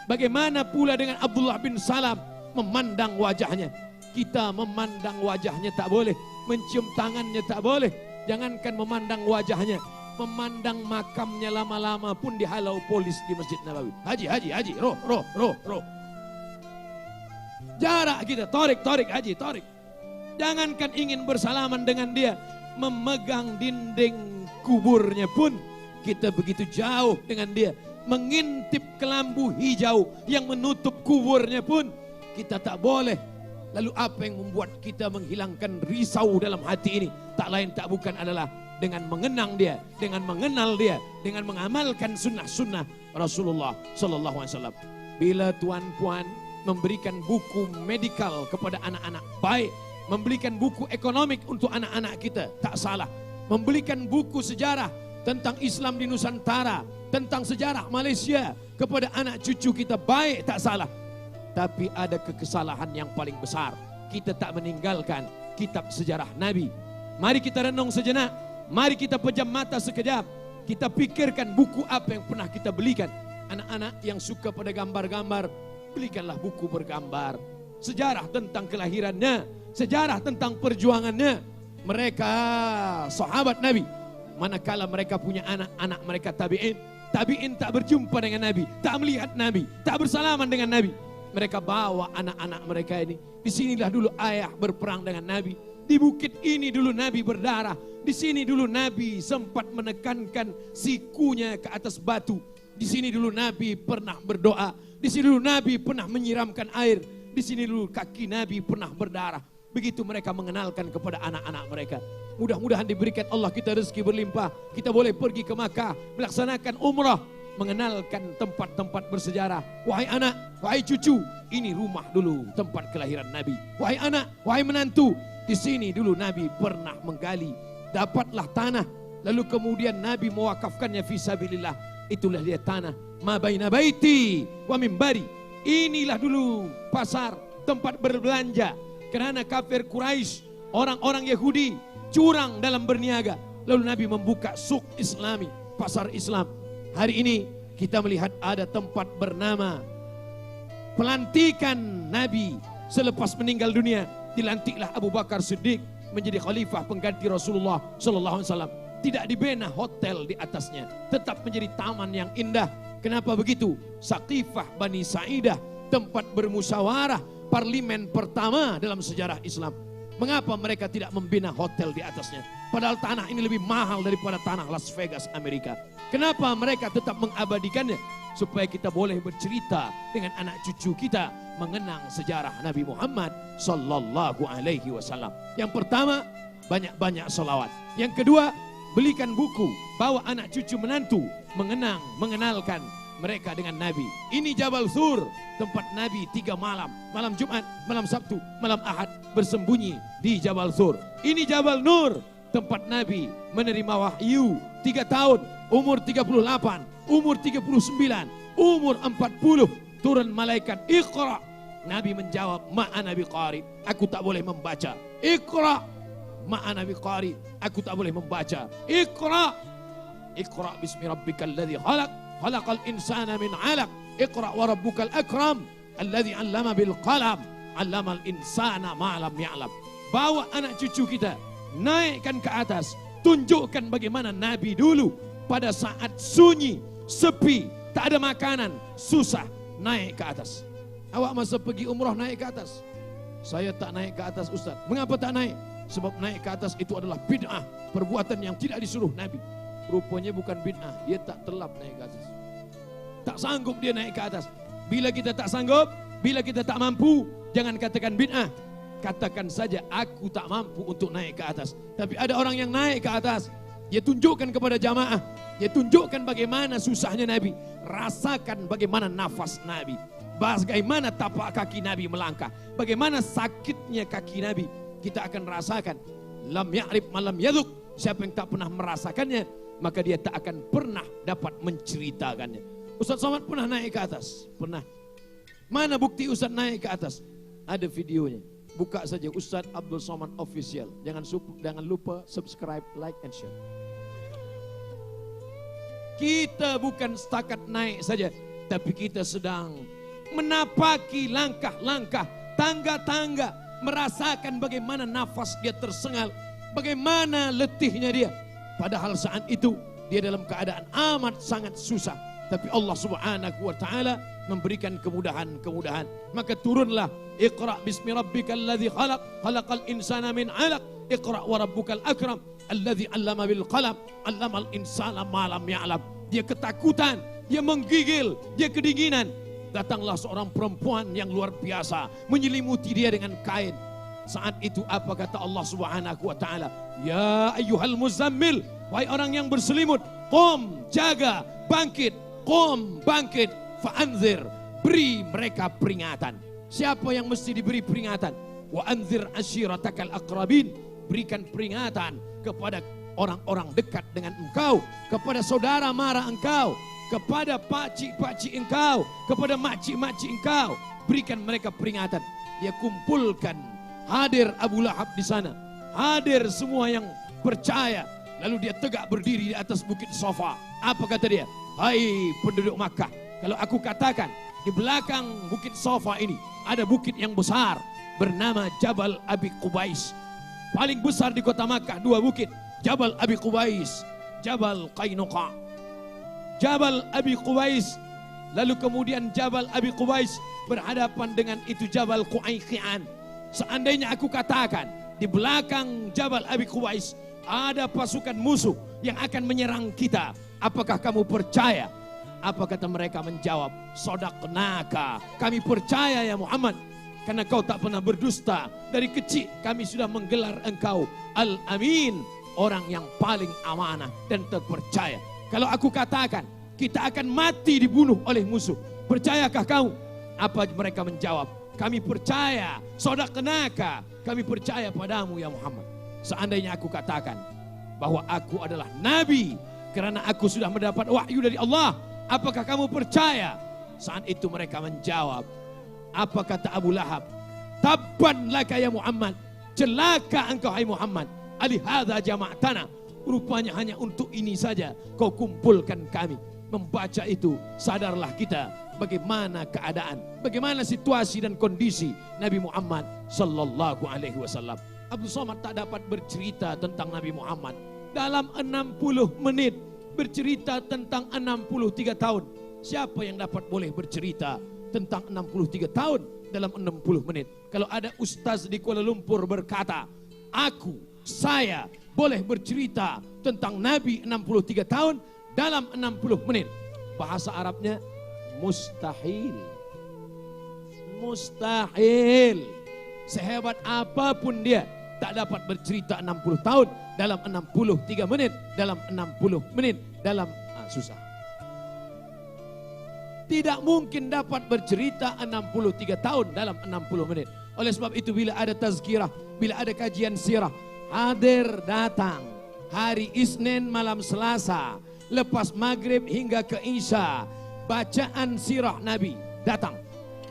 Bagaimana pula dengan Abdullah bin Salam memandang wajahnya. Kita memandang wajahnya tak boleh. Mencium tangannya tak boleh. Jangankan memandang wajahnya. Memandang makamnya lama-lama pun dihalau polis di Masjid Nabawi. Haji, roh. Jarak kita, torik, haji, torik. Jangankan ingin bersalaman dengan dia. Memegang dinding kuburnya pun kita begitu jauh dengan dia. Mengintip kelambu hijau yang menutup kuburnya pun kita tak boleh. Lalu apa yang membuat kita menghilangkan risau dalam hati ini? Tak lain tak bukan adalah dengan mengenang dia, dengan mengenal dia, dengan mengamalkan sunnah-sunnah Rasulullah Sallallahu Alaihi Wasallam. Bila tuan-puan memberikan buku medikal kepada anak-anak baik, memberikan buku ekonomik untuk anak-anak kita, tak salah. Memberikan buku sejarah tentang Islam di Nusantara, tentang sejarah Malaysia kepada anak cucu kita baik, tak salah. Tapi ada kesalahan yang paling besar. Kita tak meninggalkan kitab sejarah Nabi. Mari kita renung sejenak. Mari kita pejam mata sekejap. Kita pikirkan buku apa yang pernah kita belikan. Anak-anak yang suka pada gambar-gambar, belikanlah buku bergambar. Sejarah tentang kelahirannya. Sejarah tentang perjuangannya. Mereka sahabat Nabi. Manakala mereka punya anak-anak mereka tabi'in. Tabi'in tak berjumpa dengan Nabi. Tak melihat Nabi. Tak bersalaman dengan Nabi. Mereka bawa anak-anak mereka ini. Di sinilah dulu ayah berperang dengan Nabi. Di bukit ini dulu Nabi berdarah. Di sini dulu Nabi sempat menekankan sikunya ke atas batu. Di sini dulu Nabi pernah berdoa. Di sini dulu Nabi pernah menyiramkan air. Di sini dulu kaki Nabi pernah berdarah. Begitu mereka mengenalkan kepada anak-anak mereka. Mudah-mudahan diberikan Allah kita rezeki berlimpah. Kita boleh pergi ke Makkah, melaksanakan umrah. Mengenalkan tempat-tempat bersejarah. Wahai anak, wahai cucu, ini rumah dulu tempat kelahiran Nabi. Wahai anak, wahai menantu, di sini dulu Nabi pernah menggali. Dapatlah tanah, lalu kemudian Nabi mewakafkannya fisabilillah. Itulah dia tanah. Ma baina baiti wa mimbari. Inilah dulu pasar, tempat berbelanja. Kerana kafir Quraisy, orang-orang Yahudi curang dalam berniaga. Lalu Nabi membuka suk Islami, pasar Islam. Hari ini kita melihat ada tempat bernama pelantikan Nabi selepas meninggal dunia. Dilantiklah Abu Bakar Siddiq menjadi khalifah pengganti Rasulullah Sallallahu Alaihi Wasallam. Tidak dibina hotel di atasnya, tetap menjadi taman yang indah. Kenapa begitu? Saqifah Bani Sa'idah, tempat bermusyawarah, parlimen pertama dalam sejarah Islam. Mengapa mereka tidak membina hotel di atasnya? Padahal tanah ini lebih mahal daripada tanah Las Vegas, Amerika. Kenapa mereka tetap mengabadikannya? Supaya kita boleh bercerita dengan anak cucu kita mengenang sejarah Nabi Muhammad Sallallahu Alaihi Wasallam. Yang pertama, banyak-banyak salawat. Yang kedua, belikan buku, bawa anak cucu menantu mengenalkan mereka dengan Nabi. Ini Jabal Sur, tempat Nabi 3 malam. Malam Jumat, malam Sabtu, malam Ahad bersembunyi di Jabal Sur. Ini Jabal Nur, tempat Nabi menerima wahyu 3 tahun, umur 38, umur 39, umur 40, turun malaikat Iqra. Nabi menjawab, ma'ana biqari, aku tak boleh membaca. Iqra, ma'ana biqari, aku tak boleh membaca. Iqra, Iqra bismi rabbikal ladzi khalaq, khalaqal insana min 'alaq. Iqra wa rabbukal akram, alladzi 'allama bil qalam, 'allamal insana ma lam ya'lam. Bawa anak cucu kita, naikkan ke atas, tunjukkan bagaimana Nabi dulu pada saat sunyi, sepi, tak ada makanan, susah, naik ke atas. Awak masa pergi umrah naik ke atas? Saya tak naik ke atas, Ustaz. Mengapa tak naik? Sebab naik ke atas itu adalah bid'ah, perbuatan yang tidak disuruh Nabi. Rupanya bukan bid'ah, dia tak telap naik ke atas. Tak sanggup dia naik ke atas. Bila kita tak sanggup, bila kita tak mampu, jangan katakan bid'ah. Katakan saja, aku tak mampu untuk naik ke atas. Tapi ada orang yang naik ke atas. Dia tunjukkan kepada jamaah. Dia tunjukkan bagaimana susahnya Nabi. Rasakan bagaimana nafas Nabi. Bagaimana tapak kaki Nabi melangkah. Bagaimana sakitnya kaki Nabi. Kita akan rasakan. Lam ya'rif malam yaduk. Siapa yang tak pernah merasakannya, maka dia tak akan pernah dapat menceritakannya. Ustaz Somad pernah naik ke atas? Pernah. Mana bukti Ustaz naik ke atas? Ada videonya. Buka saja Ustaz Abdul Somad Official. Jangan lupa subscribe, like, and share. Kita bukan setakat naik saja, tapi kita sedang menapaki langkah-langkah, tangga-tangga, merasakan bagaimana nafas dia tersengal, bagaimana letihnya dia. Padahal saat itu dia dalam keadaan amat sangat susah. Tapi Allah Subhanahu wa taala memberikan kemudahan-kemudahan. Maka turunlah Iqra bismi rabbikal ladzi khalaq, khalaqal insana min 'alaq. Iqra wa rabbukal akram, alladzi 'allama bil qalam, 'allamal insana ma lam ya'lam. Dia ketakutan, dia menggigil, dia kedinginan. Datanglah seorang perempuan yang luar biasa, menyelimuti dia dengan kain. Saat itu apa kata Allah Subhanahu wa taala? Ya ayyuhal muzammil, wahai orang yang berselimut, qum, jaga, bangkit, qum, bangkit, fa'anzir, beri mereka peringatan. Siapa yang mesti diberi peringatan? Wa anzir ashiratakal aqrabin, berikan peringatan kepada orang-orang dekat dengan engkau, kepada saudara mara engkau, kepada pakcik-pakcik engkau, kepada makcik-makcik engkau, berikan mereka peringatan. Dia kumpulkan, hadir Abu Lahab di sana, hadir semua yang percaya. Lalu dia tegak berdiri di atas bukit Safa. Apa kata dia? Hai penduduk Makkah, kalau aku katakan di belakang bukit Safa ini ada bukit yang besar bernama Jabal Abi Qubais. Paling besar di kota Makkah, 2 bukit, Jabal Abi Qubais, Jabal Qainuqa. Jabal Abi Qubais, lalu kemudian Jabal Abi Qubais berhadapan dengan itu Jabal Qu'aiqi'an. Seandainya aku katakan di belakang Jabal Abi Qubais ada pasukan musuh yang akan menyerang kita, apakah kamu percaya? Apa kata mereka? Menjawab, Shadaqnaka, kami percaya ya Muhammad, karena kau tak pernah berdusta. Dari kecil kami sudah menggelar engkau Al-Amin, orang yang paling amanah dan terpercaya. Kalau aku katakan kita akan mati dibunuh oleh musuh, percayakah kamu? Apa mereka menjawab? Kami percaya. Shadaqnaka, kami percaya padamu ya Muhammad. Seandainya aku katakan bahwa aku adalah nabi karena aku sudah mendapat wahyu dari Allah, apakah kamu percaya? Saat itu mereka menjawab, apa kata Abu Lahab? Tabban laka ya Muhammad, celaka engkau hai Muhammad, alihadza jama'tana, rupanya hanya untuk ini saja kau kumpulkan kami. Membaca itu sadarlah kita bagaimana keadaan, bagaimana situasi dan kondisi Nabi Muhammad sallallahu alaihi wasallam. Abdul Somad tak dapat bercerita tentang Nabi Muhammad dalam 60 menit, bercerita tentang 63 tahun. Siapa yang dapat boleh bercerita tentang 63 tahun dalam 60 menit? Kalau ada ustaz di Kuala Lumpur berkata, saya boleh bercerita tentang Nabi 63 tahun dalam 60 menit. Bahasa Arabnya mustahil. Mustahil. Sehebat apapun dia tak dapat bercerita 60 tahun dalam 63 menit, dalam 60 menit, dalam susah. Tidak mungkin dapat bercerita 63 tahun dalam 60 menit. Oleh sebab itu bila ada tazkirah, bila ada kajian sirah, hadir datang. Hari Isnin malam Selasa, lepas maghrib hingga ke Isya, bacaan sirah Nabi datang.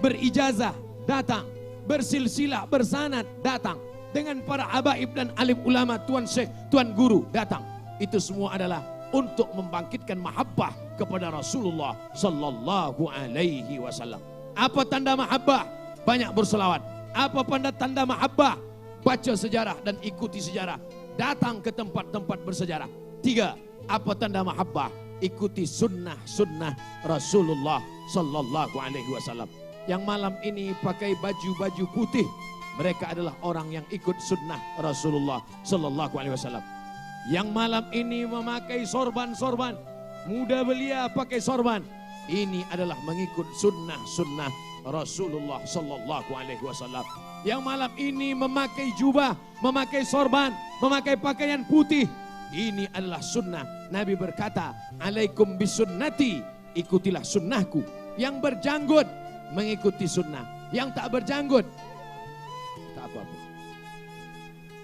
Berijazah datang. Bersilsilah, bersanad datang. Dengan para habaib dan alim ulama, tuan syekh, tuan guru datang. Itu semua adalah untuk membangkitkan mahabbah kepada Rasulullah sallallahu alaihi wasallam. Apa tanda mahabbah? Banyak berselawat. Apa tanda mahabbah? Baca sejarah dan ikuti sejarah. Datang ke tempat-tempat bersejarah. 3. Apa tanda mahabbah? Ikuti sunnah Rasulullah sallallahu alaihi wasallam. Yang malam ini pakai baju-baju putih, mereka adalah orang yang ikut sunnah Rasulullah sallallahu alaihi wasallam. Yang malam ini memakai sorban-sorban, muda belia pakai sorban, ini adalah mengikut sunnah Rasulullah sallallahu alaihi wasallam. Yang malam ini memakai jubah, memakai sorban, memakai pakaian putih, ini adalah sunnah. Nabi berkata, alaikum bisunnati, ikutilah sunnahku. Yang berjanggut mengikuti sunnah, yang tak berjanggut tak apa-apa.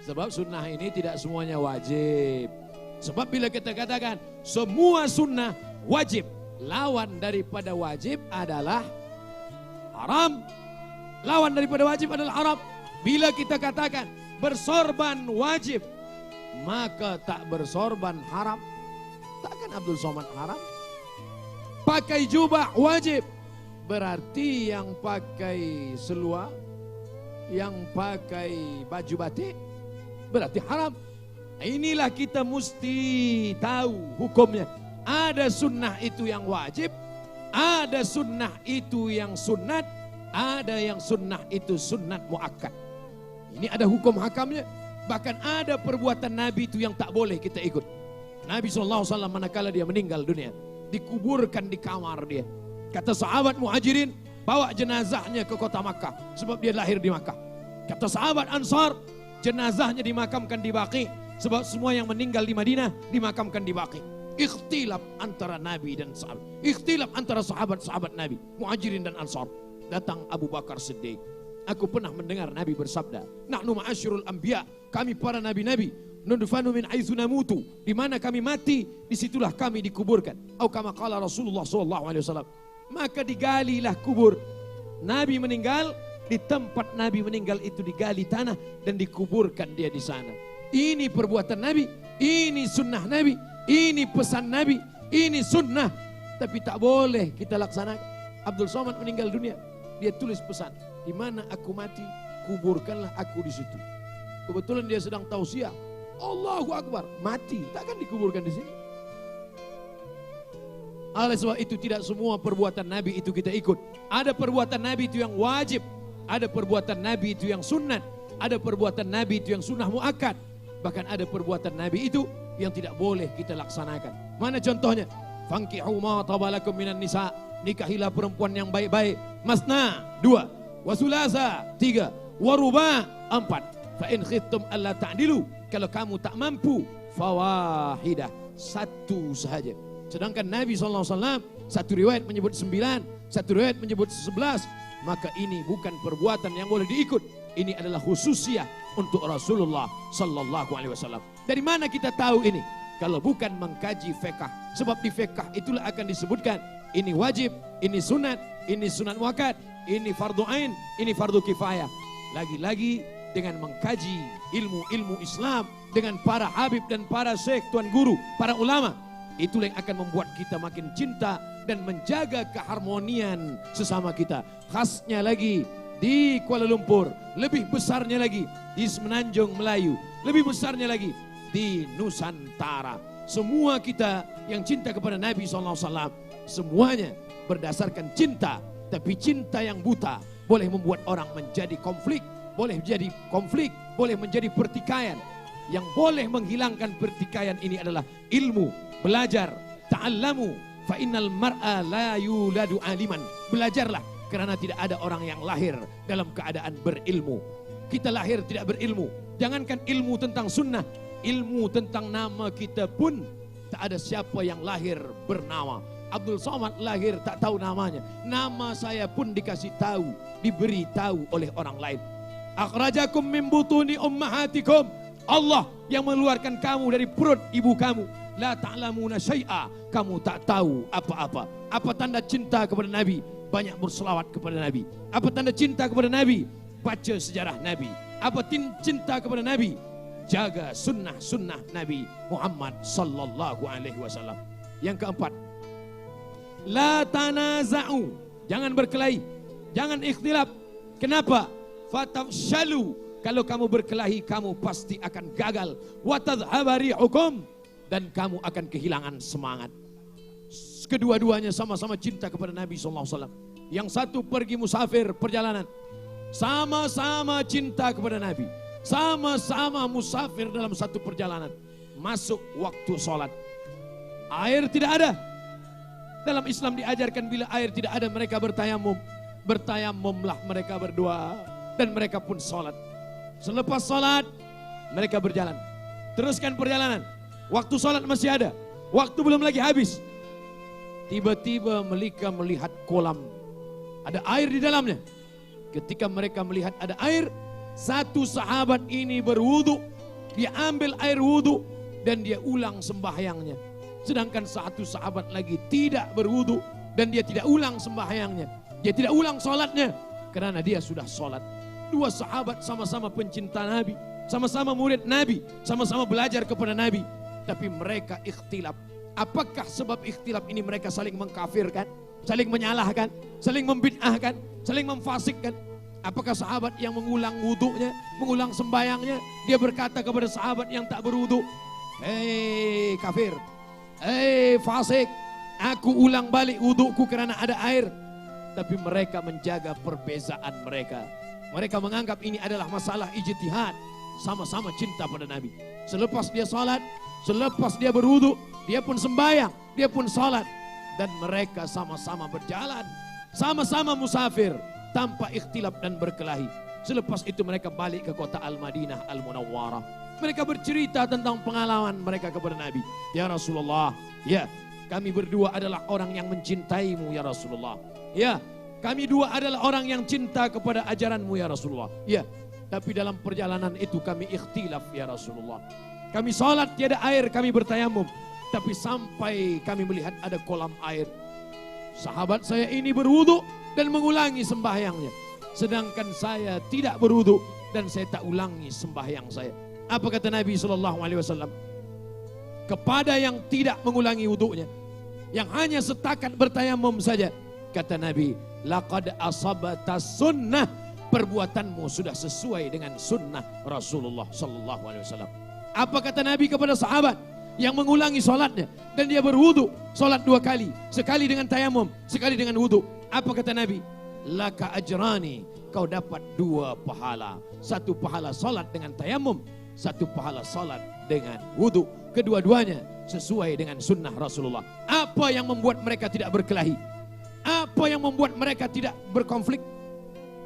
Sebab sunnah ini tidak semuanya wajib. Sebab bila kita katakan semua sunnah wajib, lawan daripada wajib adalah haram. Lawan daripada wajib adalah haram. Bila kita katakan bersorban wajib, maka tak bersorban haram. Takkan Abdul Somad haram? Pakai jubah wajib, berarti yang pakai seluar, yang pakai baju batik, berarti haram. Inilah kita mesti tahu hukumnya. Ada sunnah itu yang wajib, ada sunnah itu yang sunat, ada yang sunnah itu sunat muakkad. Ini ada hukum hakamnya. Bahkan ada perbuatan Nabi itu yang tak boleh kita ikut. Nabi SAW manakala dia meninggal dunia, dikuburkan di kamar dia. Kata sahabat muhajirin, bawa jenazahnya ke kota Makkah, sebab dia lahir di Makkah. Kata sahabat Ansar, jenazahnya dimakamkan di Baqi, sebab semua yang meninggal di Madinah dimakamkan di Baqi. Ikhtilaf antara Nabi dan sahabat, ikhtilaf antara sahabat-sahabat Nabi, muhajirin dan Ansar. Datang Abu Bakar Siddiq. Aku pernah mendengar Nabi bersabda, nahnu ma'asyirul anbiya, kami para nabi-nabi, nudfanu min aitsu namutu, di mana kami mati, disitulah kami dikuburkan. Atau kama qala Rasulullah sallallahu alaihi wasallam. Maka digalilah kubur. Nabi meninggal, di tempat Nabi meninggal itu digali tanah dan dikuburkan dia di sana. Ini perbuatan Nabi, ini sunnah Nabi, ini pesan Nabi, ini sunnah. Tapi tak boleh kita laksanakan. Abdul Somad meninggal dunia, dia tulis pesan, di mana aku mati, kuburkanlah aku di situ. Kebetulan dia sedang tausiah, Allahu Akbar, mati, takkan dikuburkan di sini. Oleh sebab itu tidak semua perbuatan Nabi itu kita ikut. Ada perbuatan Nabi itu yang wajib, ada perbuatan Nabi itu yang sunnat, ada perbuatan Nabi itu yang sunnah muakkad. Bahkan ada perbuatan Nabi itu yang tidak boleh kita laksanakan. Mana contohnya? Fankihu ma tabalakum minan nisa, nikahilah perempuan yang baik-baik. Masna 2, wasulasa 3, waruba 4. Fa in khiftum alla ta'dilu, kalau kamu tak mampu, fawahidah, satu sahaja. Sedangkan Nabi SAW, satu riwayat menyebut 9, satu riwayat menyebut 11. Maka ini bukan perbuatan yang boleh diikut. Ini adalah khususiah untuk Rasulullah SAW. Dari mana kita tahu ini? Kalau bukan mengkaji fiqh. Sebab di fiqh itulah akan disebutkan, ini wajib, ini sunat muakkad, ini fardu ain, ini fardu kifayah. Lagi-lagi dengan mengkaji ilmu-ilmu Islam dengan para habib dan para syekh, tuan guru, para ulama. Itulah yang akan membuat kita makin cinta dan menjaga keharmonian sesama kita. Khasnya lagi di Kuala Lumpur, lebih besarnya lagi di Semenanjung Melayu, lebih besarnya lagi di Nusantara. Semua kita yang cinta kepada Nabi SAW, semuanya berdasarkan cinta. Tapi cinta yang buta boleh membuat orang menjadi konflik, boleh menjadi konflik, boleh menjadi pertikaian. Yang boleh menghilangkan pertikaian ini adalah ilmu, belajar, ta'allamu, fa innal mar'a la yuladu aliman. Belajarlah, karena tidak ada orang yang lahir dalam keadaan berilmu. Kita lahir tidak berilmu. Jangankan ilmu tentang sunnah, ilmu tentang nama kita pun tak ada siapa yang lahir bernama. Abdul Somad lahir tak tahu namanya. Nama saya pun dikasih tahu, diberi tahu oleh orang lain. Akhrajakum min butuni ummahatikum. Allah yang mengeluarkan kamu dari perut ibu kamu. La ta'lamuna syai'a, kamu tak tahu apa-apa. Apa tanda cinta kepada Nabi? Banyak berselawat kepada Nabi. Apa tanda cinta kepada Nabi? Baca sejarah Nabi. Apa cinta kepada Nabi? Jaga sunnah-sunnah Nabi Muhammad sallallahu alaihi wasallam. Yang keempat, la tanaza'u, jangan berkelahi, jangan ikhtilaf. Kenapa? Fatafshalu, kalau kamu berkelahi kamu pasti akan gagal. Wa tadhhaba rihukum, dan kamu akan kehilangan semangat. Kedua-duanya sama-sama cinta kepada Nabi SAW. Yang satu pergi musafir perjalanan, sama-sama cinta kepada Nabi, sama-sama musafir dalam satu perjalanan. Masuk waktu sholat, air tidak ada. Dalam Islam diajarkan bila air tidak ada mereka bertayamum. Bertayamumlah mereka berdua, dan mereka pun sholat. Selepas sholat mereka berjalan, teruskan perjalanan. Waktu sholat masih ada, waktu belum lagi habis. Tiba-tiba mereka melihat kolam, ada air di dalamnya. Ketika mereka melihat ada air, satu sahabat ini berwudu, dia ambil air wudu dan dia ulang sembahyangnya. Sedangkan satu sahabat lagi tidak berwudu dan dia tidak ulang sembahyangnya. Dia tidak ulang sholatnya karena dia sudah sholat. Dua sahabat sama-sama pencinta Nabi, sama-sama murid Nabi, sama-sama belajar kepada Nabi. Tapi mereka ikhtilaf. Apakah sebab ikhtilaf ini mereka saling mengkafirkan, saling menyalahkan, saling membid'ahkan, saling memfasikkan? Apakah sahabat yang mengulang wudunya, mengulang sembayangnya, dia berkata kepada sahabat yang tak berwudu, hei kafir, hei fasik, aku ulang balik wuduku karena ada air. Tapi mereka menjaga perbezaan mereka. Mereka menganggap ini adalah masalah ijtihad. Sama-sama cinta pada Nabi. Selepas dia salat, selepas dia berwudu, dia pun sembahyang, dia pun salat. Dan mereka sama-sama berjalan, sama-sama musafir, tanpa ikhtilaf dan berkelahi. Selepas itu mereka balik ke kota Al-Madinah Al-Munawwarah. Mereka bercerita tentang pengalaman mereka kepada Nabi. Ya Rasulullah, ya, kami berdua adalah orang yang mencintaimu ya Rasulullah. Ya, kami dua adalah orang yang cinta kepada ajaranmu ya Rasulullah. Ya, tapi dalam perjalanan itu kami ikhtilaf ya Rasulullah. Kami salat tiada air, kami bertayamum. Tapi sampai kami melihat ada kolam air. Sahabat saya ini berwudu dan mengulangi sembahyangnya. Sedangkan saya tidak berwudu dan saya tak ulangi sembahyang saya. Apa kata Nabi SAW? Kepada yang tidak mengulangi wudunya, yang hanya setakat bertayamum saja, kata Nabi, laqad asabata sunnah, perbuatanmu sudah sesuai dengan sunnah Rasulullah SAW. Apa kata Nabi kepada sahabat yang mengulangi solatnya dan dia berwudu, solat dua kali, sekali dengan tayamum, sekali dengan wudu? Apa kata Nabi? Laka ajrani, kau dapat dua pahala. Satu pahala solat dengan tayamum, satu pahala solat dengan wudu. Kedua-duanya sesuai dengan sunnah Rasulullah. Apa yang membuat mereka tidak berkelahi? Apa yang membuat mereka tidak berkonflik?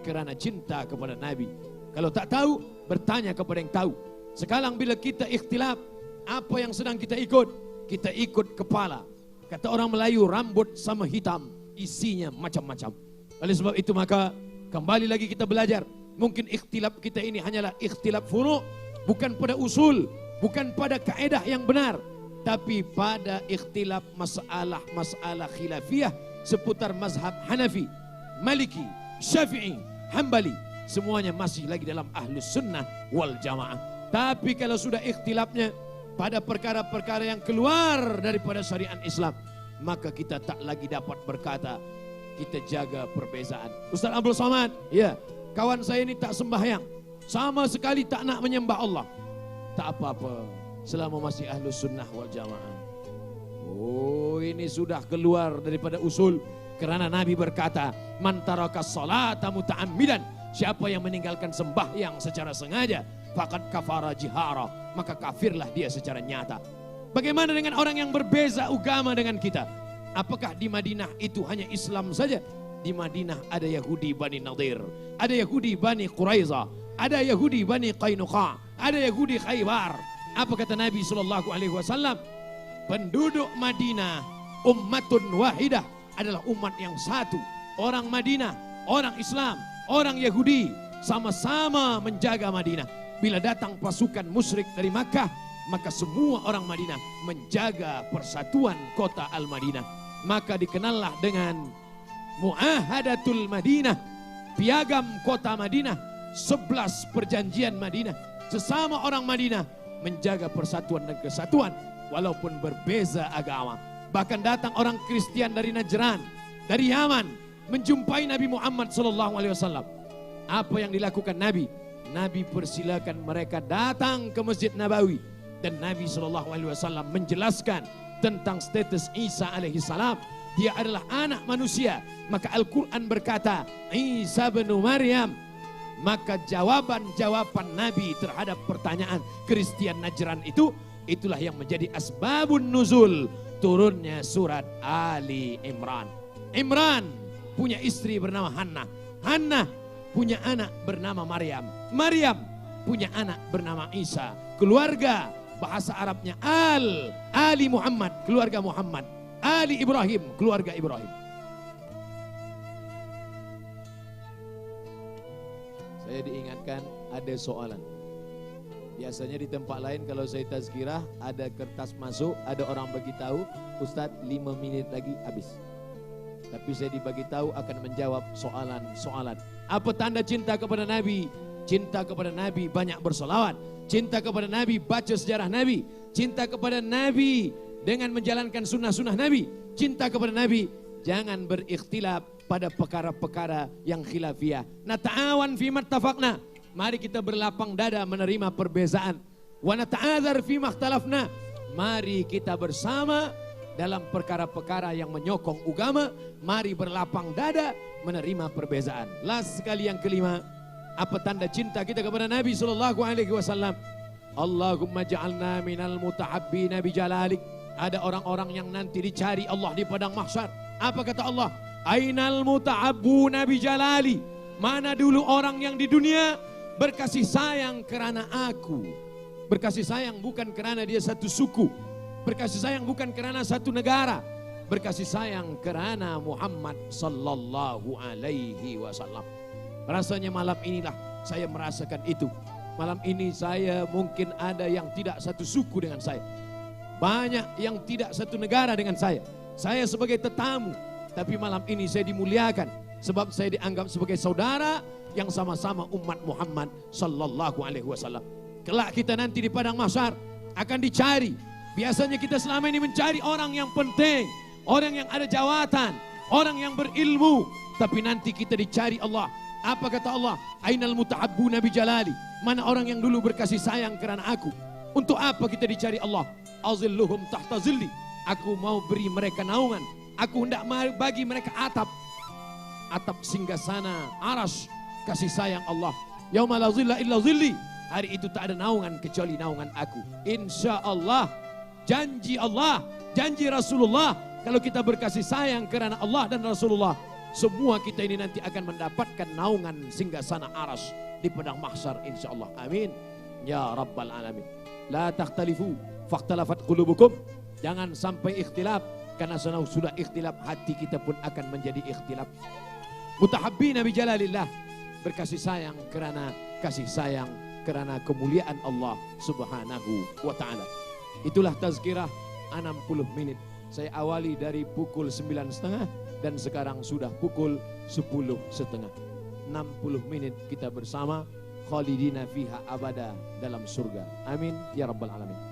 Karena cinta kepada Nabi. Kalau tak tahu, bertanya kepada yang tahu. Sekarang bila kita ikhtilaf, apa yang sedang kita ikut? Kita ikut kepala. Kata orang Melayu, rambut sama hitam, isinya macam-macam. Oleh sebab itu maka kembali lagi kita belajar. Mungkin ikhtilaf kita ini hanyalah ikhtilaf furu', bukan pada usul, bukan pada kaedah yang benar, tapi pada ikhtilaf masalah khilafiyah seputar mazhab Hanafi, Maliki, Syafi'i, Hambali. Semuanya masih lagi dalam ahlus sunnah wal jamaah. Tapi kalau sudah ikhtilafnya pada perkara-perkara yang keluar daripada syariat Islam, maka kita tak lagi dapat berkata kita jaga perbezaan. Ustaz Abdul Somad, ya, kawan saya ini tak sembahyang, sama sekali tak nak menyembah Allah. Tak apa-apa, selama masih ahlus sunnah wal jamaah. Oh, ini sudah keluar daripada usul. Kerana Nabi berkata, man taraka salata muta'ammidan, siapa yang meninggalkan sembahyang secara sengaja, faqad kafara jihara, maka kafirlah dia secara nyata. Bagaimana dengan orang yang berbeza agama dengan kita? Apakah di Madinah itu hanya Islam saja? Di Madinah ada Yahudi Bani Nadir, ada Yahudi Bani Quraiza, ada Yahudi Bani Qainuqa, ada Yahudi Khaybar. Apa kata Nabi SAW? Penduduk Madinah ummatun wahidah, adalah umat yang satu. Orang Madinah, orang Islam, orang Yahudi sama-sama menjaga Madinah. Bila datang pasukan musyrik dari Makkah, maka semua orang Madinah menjaga persatuan kota Al-Madinah. Maka dikenallah dengan Muahadatul Madinah, piagam kota Madinah, 11 perjanjian Madinah. Sesama orang Madinah menjaga persatuan dan kesatuan walaupun berbeza agama. Bahkan datang orang Kristen dari Najran, dari Yaman, menjumpai Nabi Muhammad SAW. Apa yang dilakukan Nabi? Nabi persilakan mereka datang ke Masjid Nabawi, dan Nabi SAW menjelaskan tentang status Isa alaihissalam. Dia adalah anak manusia. Maka Al-Quran berkata Isa bin Maryam. Maka jawaban-jawaban Nabi terhadap pertanyaan Kristen Najran itu, itulah yang menjadi asbabun nuzul turunnya surat Ali Imran. Imran punya istri bernama Hannah. Hannah punya anak bernama Maryam. Maryam punya anak bernama Isa. Keluarga, bahasa Arabnya Ali Muhammad, keluarga Muhammad. Ali Ibrahim, keluarga Ibrahim. Saya diingatkan ada soalan. Biasanya di tempat lain kalau saya tazkirah ada kertas masuk, ada orang bagi tahu, Ustadz 5 menit lagi habis. Tapi saya dibagi tahu akan menjawab soalan-soalan. Apa tanda cinta kepada Nabi? Cinta kepada Nabi banyak bersolawat. Cinta kepada Nabi baca sejarah Nabi. Cinta kepada Nabi dengan menjalankan sunnah-sunnah Nabi. Cinta kepada Nabi jangan berikhtilaf pada perkara-perkara yang khilafiyah. Nata'awan fi mattafaqna. Mari kita berlapang dada menerima perbezaan. Wa nata'adzar fi makhtalafna. Mari kita bersama dalam perkara-perkara yang menyokong agama. Mari berlapang dada menerima perbezaan. Last sekali yang kelima, apa tanda cinta kita kepada Nabi SAW? Allahumma ja'alna minal mutahabbina bijalalik. Ada orang-orang yang nanti dicari Allah di padang mahsyar. Apa kata Allah? Ainal muta'abbuna bijalali. Mana dulu orang yang di dunia berkasih sayang kerana aku. Berkasih sayang bukan kerana dia satu suku. Berkasih sayang bukan kerana satu negara. Berkasih sayang kerana Muhammad sallallahu alaihi wasallam. Rasanya malam inilah saya merasakan itu. Malam ini saya mungkin ada yang tidak satu suku dengan saya. Banyak yang tidak satu negara dengan saya. Saya sebagai tetamu. Tapi malam ini saya dimuliakan sebab saya dianggap sebagai saudara yang sama-sama umat Muhammad sallallahu alaihi wasallam. Kelak kita nanti di padang mahsyar akan dicari. Biasanya kita selama ini mencari orang yang penting, orang yang ada jawatan, orang yang berilmu. Tapi nanti kita dicari Allah. Apa kata Allah? Ainal muta'abbuna bijalali. Mana orang yang dulu berkasih sayang kerana aku? Untuk apa kita dicari Allah? Azilluhum tahta zilli. Aku mau beri mereka naungan. Aku hendak bagi mereka atap singgasana arash kasih sayang Allah. Yauma la zilla illa zilli. Hari itu tak ada naungan kecuali naungan aku. Insya Allah, janji Allah, janji Rasulullah. Kalau kita berkasih sayang kerana Allah dan Rasulullah, semua kita ini nanti akan mendapatkan naungan singgasana arash di padang mahsyar insya Allah. Amin ya rabbal alamin. La takhtalifu fakhtalafat qulubukum. Jangan sampai ikhtilaf. Karena sudah ikhtilaf, hati kita pun akan menjadi ikhtilaf. Mutahabbina bijalalillah. Berkasih sayang kerana kasih sayang kerana kemuliaan Allah subhanahu wa ta'ala. Itulah tazkirah 60 menit. Saya awali dari pukul 9.30 dan sekarang sudah pukul 10.30. 60 menit kita bersama. Khalidina fiha abada dalam surga. Amin ya rabbal alamin.